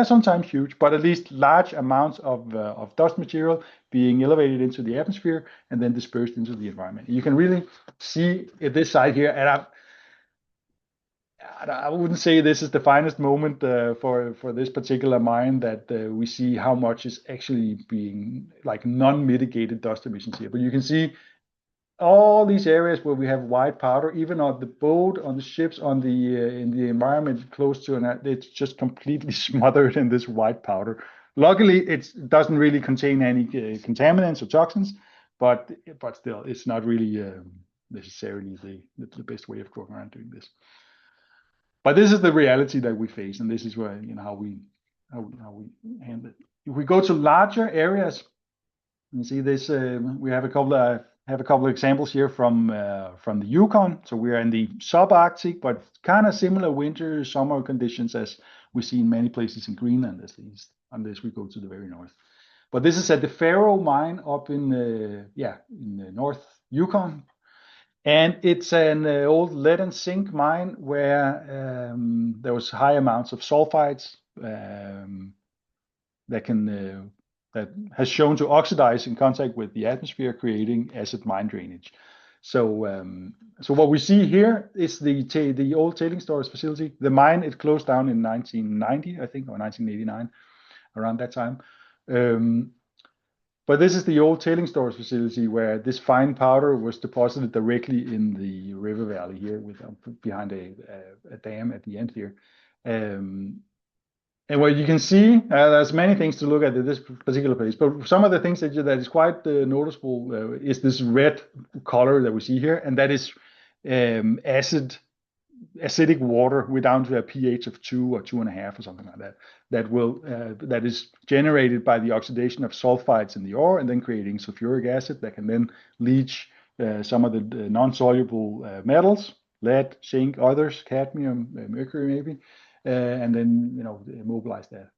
sometimes huge, but at least large amounts of dust material being elevated into the atmosphere and then dispersed into the environment. You can really see at this side here, and I wouldn't say this is the finest moment for this particular mine that we see how much is actually being like non-mitigated dust emissions here. But you can see all these areas where we have white powder, even on the boat, on the ships, in the environment close to, and it's just completely smothered in this white powder. Luckily, it doesn't really contain any contaminants or toxins, but still, it's not really necessarily the best way of going around doing this. But this is the reality that we face, and this is where how we handle it. If we go to larger areas, you see this. We have a couple of have a couple of examples here from the Yukon. So we are in the subarctic, but kind of similar winter, summer conditions as we see in many places in Greenland, at least, unless we go to the very north. But this is at the Faro mine up in the North Yukon. And it's an old lead and zinc mine where there was high amounts of sulfides that has shown to oxidize in contact with the atmosphere, creating acid mine drainage. So what we see here is the old tailings storage facility. The mine, it closed down in 1990, I think, or 1989, around that time. But this is the old tailings storage facility where this fine powder was deposited directly in the river valley here, behind a dam at the end here. And what you can see, there's many things to look at in this particular place, but some of the things that is quite noticeable is this red color that we see here, and that is acidic water. We're down to a pH of 2 or 2.5 or something like that. That is generated by the oxidation of sulfides in the ore, and then creating sulfuric acid that can then leach some of the non-soluble metals, lead, zinc, others, cadmium, mercury maybe. And then mobilize that.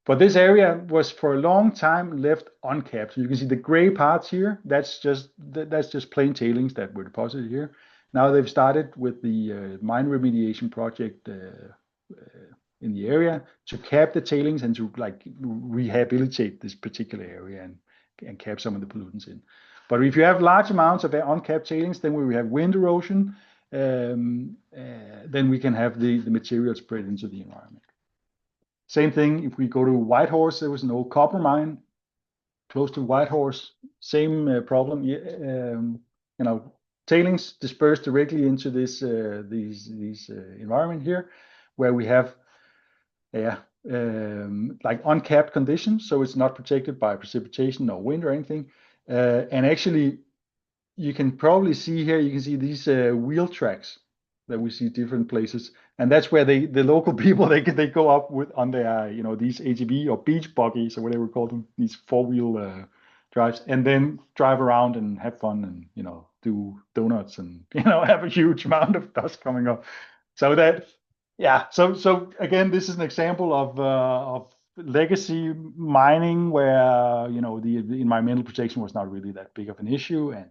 But this area was for a long time left uncapped. So you can see the gray parts here. That's just plain tailings that were deposited here. Now they've started with the mine remediation project in the area to cap the tailings and to rehabilitate this particular area and cap some of the pollutants in. But if you have large amounts of uncapped tailings, then we have wind erosion. Then we can have the material spread into the environment. Same thing if we go to Whitehorse. There was an old copper mine close to Whitehorse. Same problem. Tailings dispersed directly into this environment here, where we have uncapped conditions, so it's not protected by precipitation or wind or anything. And actually, you can probably see here, you can see these wheel tracks that we see different places. And that's where the local people, they go up on their, these ATV or beach buggies or whatever we call them, these 4-wheel drives, and then drive around and have fun and, do donuts and, have a huge amount of dust coming up. So again, this is an example of legacy mining where the environmental protection was not really that big of an issue, and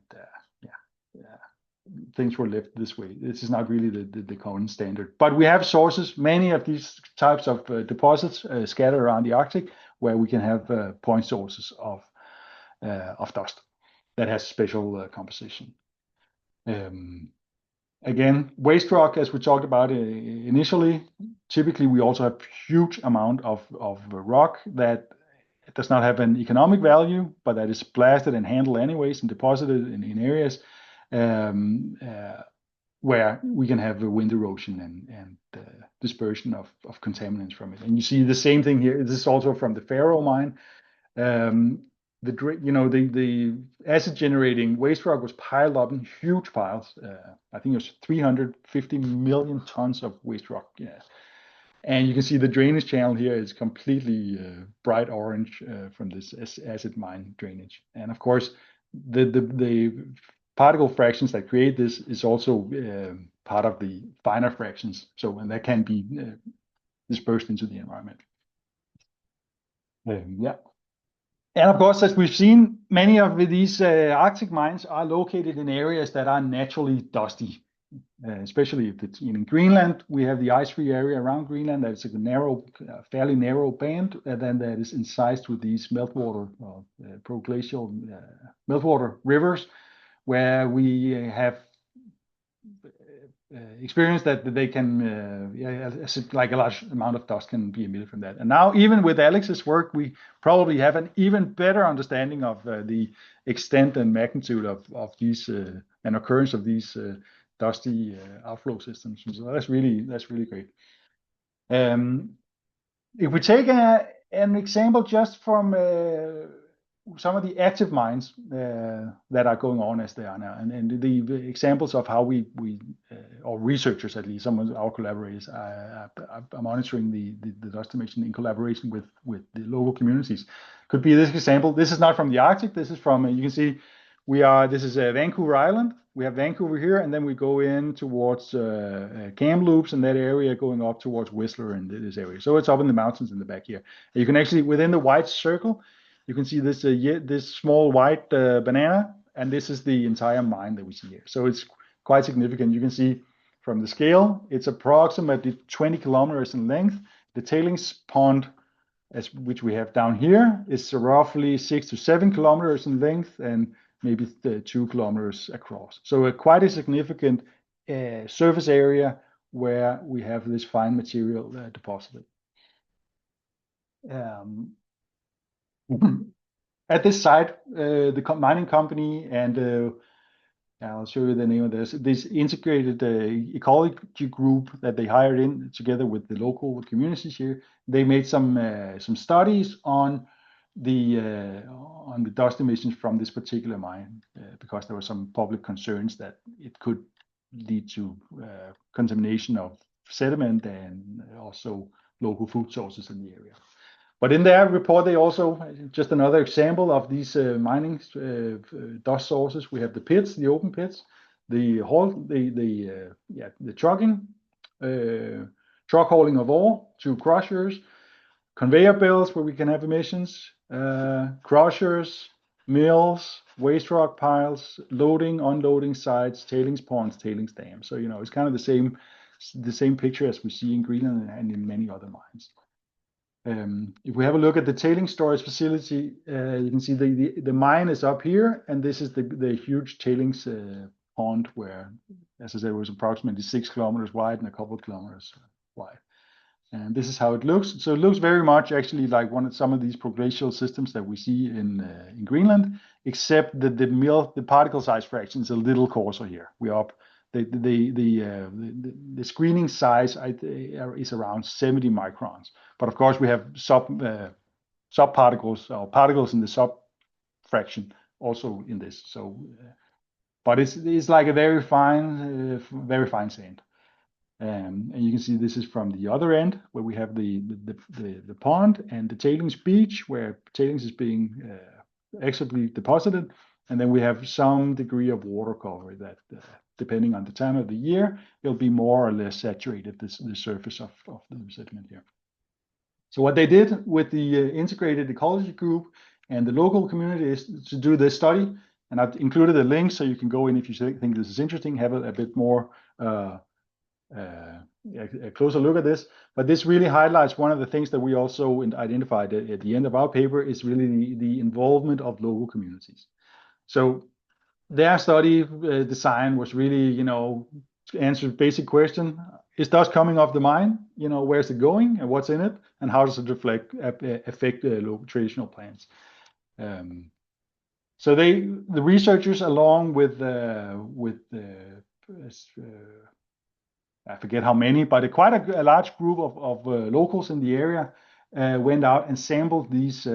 things were left this way. This is not really the current standard, but we have sources, many of these types of deposits scattered around the Arctic, where we can have point sources of dust that has special composition. Again, waste rock, as we talked about initially, typically we also have huge amount of rock that does not have an economic value, but that is blasted and handled anyways and deposited in areas where we can have wind erosion and dispersion of contaminants from it. And you see the same thing here. This is also from the Faro mine. The acid generating waste rock was piled up in huge piles. I think it was 350 million tons of waste rock. Yeah. And you can see the drainage channel here is completely bright orange from this acid mine drainage. And of course, the particle fractions that create this is also part of the finer fractions. And that can be dispersed into the environment. And of course, as we've seen, many of these Arctic mines are located in areas that are naturally dusty, especially if it's in Greenland. We have the ice-free area around Greenland. That's a fairly narrow band, and then that is incised with these meltwater, proglacial meltwater rivers, where we have experience that they can, like a large amount of dust can be emitted from that. And now, even with Alex's work, we probably have an even better understanding of the extent and magnitude of these and occurrence of these dusty outflow systems. So that's really great. If we take an example just from some of the active mines that are going on as they are now, and the examples of how we or researchers, at least some of our collaborators are monitoring the dust emission in collaboration with the local communities, could be this example. This is not from the Arctic. This is from, you can see This is Vancouver Island. We have Vancouver here, and then we go in towards Kamloops and that area, going up towards Whistler and this area. So it's up in the mountains in the back here. And you can actually, within the white circle, you can see this this small white banana, and this is the entire mine that we see here. So it's quite significant. You can see from the scale, it's approximately 20 kilometers in length. The tailings pond, which we have down here, is roughly 6 to 7 kilometers in length and maybe 2 kilometers across. So quite a significant surface area where we have this fine material deposited. At this site, the mining company and I'll show you the name of this integrated ecology group that they hired in together with the local communities here. They made some studies on the dust emissions from this particular mine because there were some public concerns that it could lead to contamination of sediment and also local food sources in the area. But in their report, they also, just another example of these mining dust sources. We have the pits, the open pits, the trucking, truck hauling of ore to crushers, conveyor belts where we can have emissions, crushers, mills, waste rock piles, loading, unloading sites, tailings ponds, tailings dams. So, it's kind of the same picture as we see in Greenland and in many other mines. If we have a look at the tailings storage facility, you can see the mine is up here, and this is the huge tailings pond where, as I said, it was approximately 6 kilometers wide and a couple of kilometers wide. And this is how it looks. So it looks very much actually like some of these progressial systems that we see in Greenland, except that the particle size fraction is a little coarser here. We're up. The screening size is around 70 microns. But of course, we have subparticles or particles in the sub fraction also in this. So, but it's like a very fine sand. And you can see this is from the other end where we have the pond and the tailings beach where tailings is being excessively deposited. And then we have some degree of water cover that, depending on the time of the year, it'll be more or less saturated, the surface of the sediment here. So what they did with the integrated ecology group and the local community is to do this study. And I've included a link so you can go in if you think this is interesting, have a bit more a closer look at this. But this really highlights one of the things that we also identified at the end of our paper is really the involvement of local communities. So their study design was really, to answer the basic question: is dust coming off the mine? Where's it going and what's in it, and how does it affect local traditional plants? So the researchers, along with I forget how many, but quite a large group of locals in the area went out and sampled these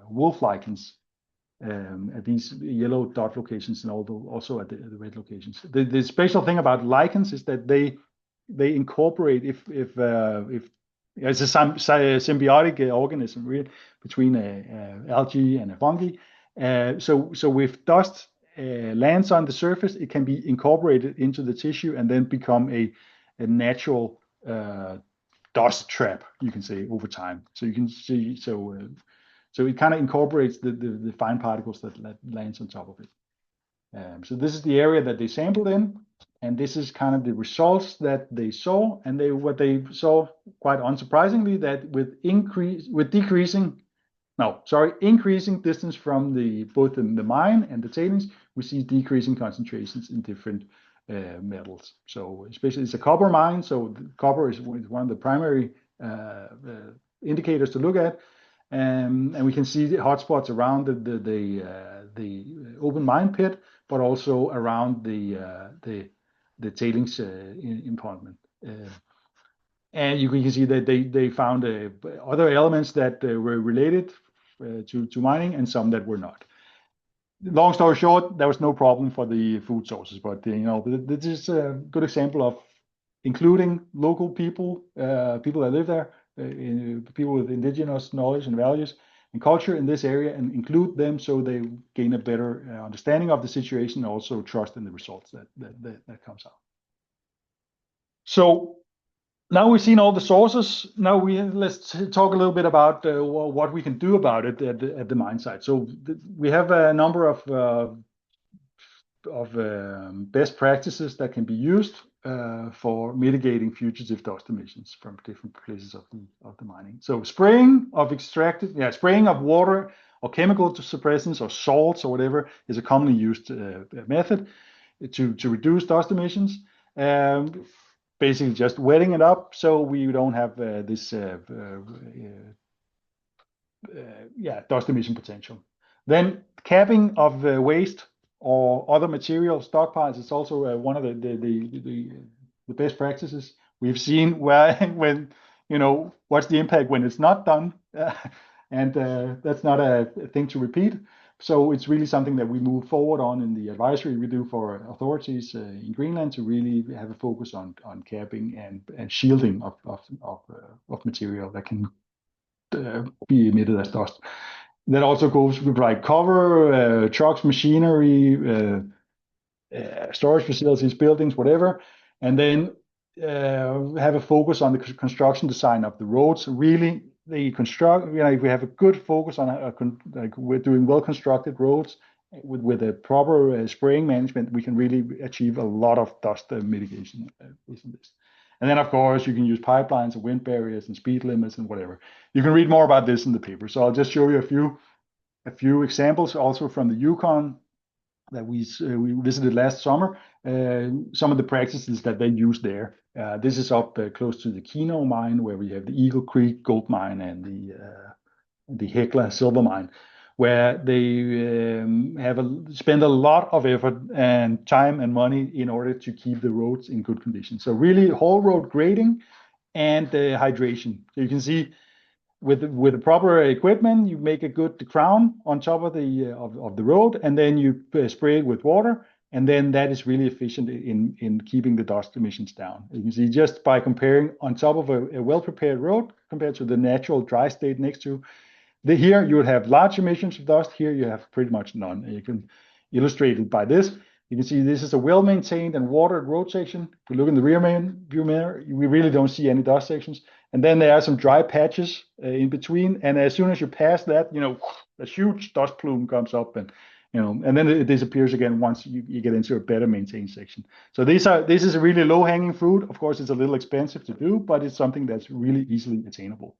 wolf lichens at these yellow dot locations and also at the red locations. The special thing about lichens is that they incorporate if it's a symbiotic organism really between algae and a fungi. So if dust lands on the surface, it can be incorporated into the tissue and then become a natural dust trap, you can say, over time. So you can see, so it kind of incorporates the fine particles that lands on top of it. So this is the area that they sampled in, and this is kind of the results that they saw. And what they saw, quite unsurprisingly, that increasing distance from both the mine and the tailings, we see decreasing concentrations in different metals. So especially it's a copper mine, so copper is one of the primary indicators to look at. And we can see the hotspots around the open mine pit, but also around the tailings impoundment. And you can see that they found other elements that were related to mining and some that were not. Long story short, there was no problem for the food sources, but this is a good example of including local people, people that live there, people with indigenous knowledge and values, and culture in this area and include them so they gain a better understanding of the situation and also trust in the results that comes out. So now we've seen all the sources. Now let's talk a little bit about what we can do about it at the mine site. So we have a number of best practices that can be used for mitigating fugitive dust emissions from different places of the mining. So spraying of water or chemical suppressants or salts or whatever is a commonly used method to reduce dust emissions. Basically just wetting it up so we don't have this dust emission potential. Then capping of waste or other material stockpiles is also one of the best practices. We've seen when what's the impact when it's not done, and that's not a thing to repeat. So it's really something that we move forward on in the advisory we do for authorities in Greenland to really have a focus on capping and shielding of material that can be emitted as dust. That also goes with like cover, trucks, machinery, storage facilities, buildings, whatever. And then have a focus on the construction design of the roads. Really, if we have a good focus on like we're doing well-constructed roads with a proper spraying management, we can really achieve a lot of dust mitigation based on this. And then, of course, you can use pipelines and wind barriers and speed limits and whatever. You can read more about this in the paper. So I'll just show you a few examples also from the Yukon that we visited last summer. Some of the practices that they use there. This is up close to the Keno mine where we have the Eagle Creek gold mine and the Hecla silver mine, where they spend a lot of effort and time and money in order to keep the roads in good condition. So really whole road grading and hydration. So you can see with the proper equipment, you make a good crown on top of the road, and then you spray it with water, and then that is really efficient in keeping the dust emissions down. You can see just by comparing on top of a well-prepared road compared to the natural dry state next to. Here you would have large emissions of dust. Here you have pretty much none. And you can illustrate it by this. You can see this is a well-maintained and watered road section. If we look in the rear view mirror, we really don't see any dust sections. And then there are some dry patches in between. And as soon as you pass that, a huge dust plume comes up and then it disappears again once you get into a better maintained section. So this is a really low-hanging fruit. Of course, it's a little expensive to do, but it's something that's really easily attainable.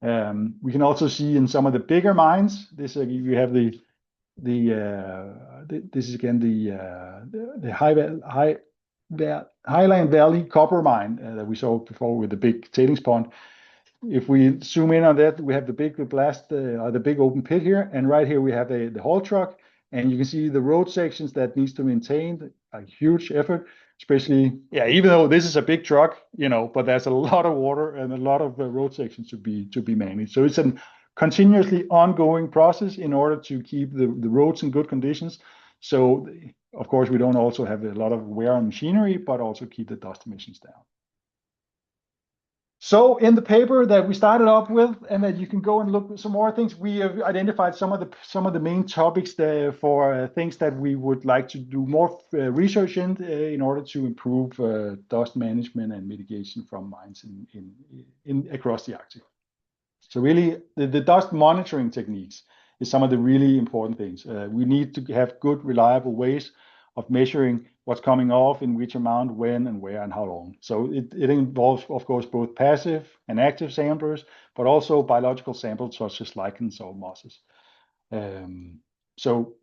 We can also see in some of the bigger mines. This you have this is again the Highland Valley copper mine that we saw before with the big tailings pond. If we zoom in on that, we have the big blast, the big open pit here, and right here we have the haul truck, and you can see the road sections that needs to maintain a huge effort. Especially, even though this is a big truck, but there's a lot of water and a lot of road sections to be managed. So it's a continuously ongoing process in order to keep the roads in good conditions. So, of course, we don't also have a lot of wear on machinery, but also keep the dust emissions down. So in the paper that we started up with, and that you can go and look at some more things, we have identified some of the main topics for things that we would like to do more research in order to improve dust management and mitigation from mines in across the Arctic. So really, the dust monitoring techniques is some of the really important things. We need to have good, reliable ways of measuring what's coming off in which amount, when, and where, and how long. So it involves, of course, both passive and active samplers, but also biological samples such as lichens or mosses. So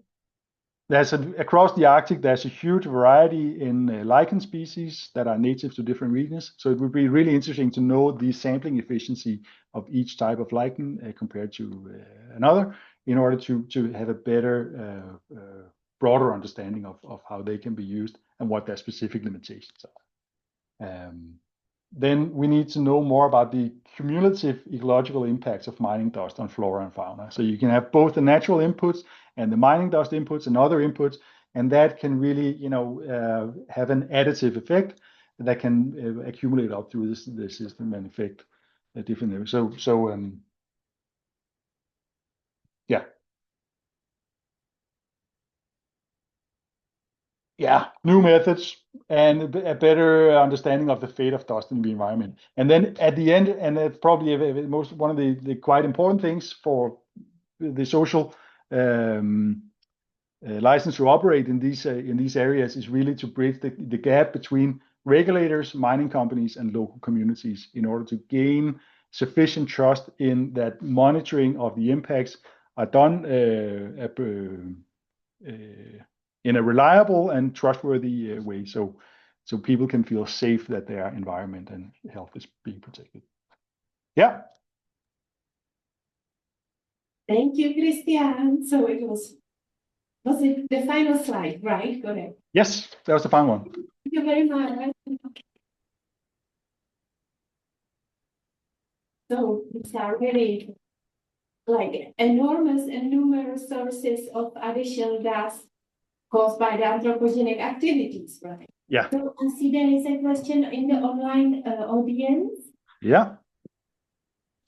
across the Arctic, there's a huge variety in lichen species that are native to different regions. So it would be really interesting to know the sampling efficiency of each type of lichen compared to another in order to have a better broader understanding of how they can be used and what their specific limitations are. Then we need to know more about the cumulative ecological impacts of mining dust on flora and fauna. So you can have both the natural inputs and the mining dust inputs and other inputs, and that can really, have an additive effect that can accumulate up through the system and affect different areas. So Yeah, new methods and a better understanding of the fate of dust in the environment. And then at the end, and that's probably one of the quite important things for the social license to operate in these areas is really to bridge the gap between regulators, mining companies, and local communities in order to gain sufficient trust in that monitoring of the impacts are done in a reliable and trustworthy way, so people can feel safe that their environment and health is being protected. Yeah. Thank you, Christian. So it was it the final slide, right? Correct. Yes, that was the final one. Thank you very much. So these are really like enormous and numerous sources of additional gas caused by the anthropogenic activities, right? Yeah. So I see there is a question in the online audience. Yeah.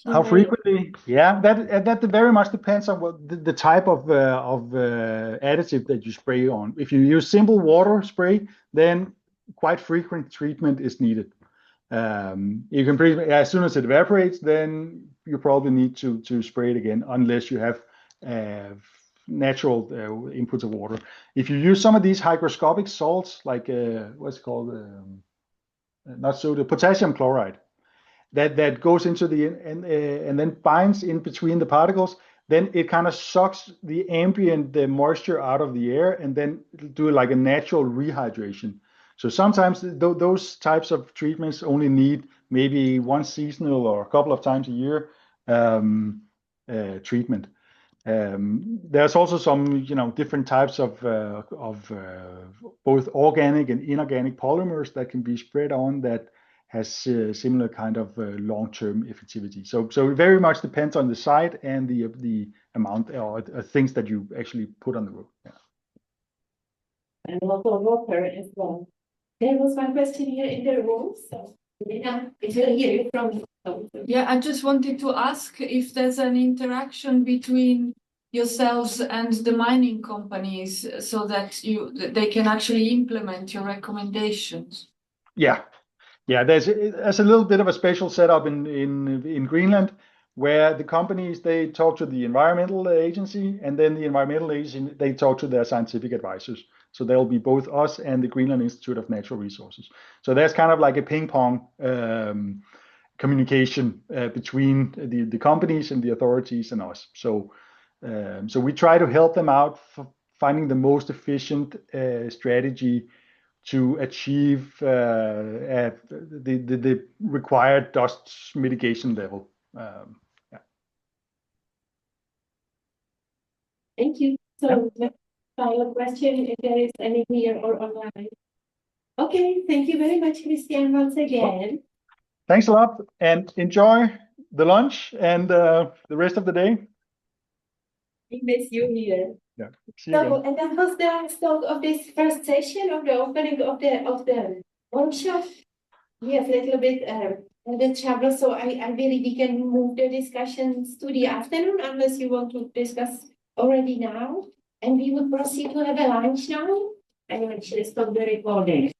How frequently? Yeah, that very much depends on what the type of additive that you spray on. If you use simple water spray, then quite frequent treatment is needed. You can as soon as it evaporates, then you probably need to spray it again, unless you have natural inputs of water. If you use some of these hygroscopic salts, like what's it called, not soda, potassium chloride, that goes into and then binds in between the particles, then it kind of sucks the ambient moisture out of the air and then do like a natural rehydration. So sometimes those types of treatments only need maybe one seasonal or a couple of times a year treatment. There's also some, different types of both organic and inorganic polymers that can be spread on that has similar kind of long-term effectivity. So it very much depends on the site and the amount or things that you actually put on the road. Yeah. And local water as well. There was one question here in the room, so yeah, it will hear you from. Yeah, I just wanted to ask if there's an interaction between yourselves and the mining companies so that they can actually implement your recommendations. Yeah. There's a little bit of a special setup in Greenland, where the companies, they talk to the environmental agency, and then the environmental agency, they talk to their scientific advisors. So there'll be both us and the Greenland Institute of Natural Resources. So there's kind of like a ping pong communication between the companies and the authorities and us. So we try to help them out finding the most efficient strategy to achieve the required dust mitigation level. Yeah. Thank you. So final question, if there is any here or online. Okay, thank you very much, Christian, once again. Thanks a lot, and enjoy the lunch and the rest of the day. We miss you here. Yeah. See you again. And that was the start of this first session of the opening of the workshop. We have a little bit the trouble, so I really we can move the discussions to the afternoon unless you want to discuss already now. And we will proceed to have a lunch now. I will actually stop the recording.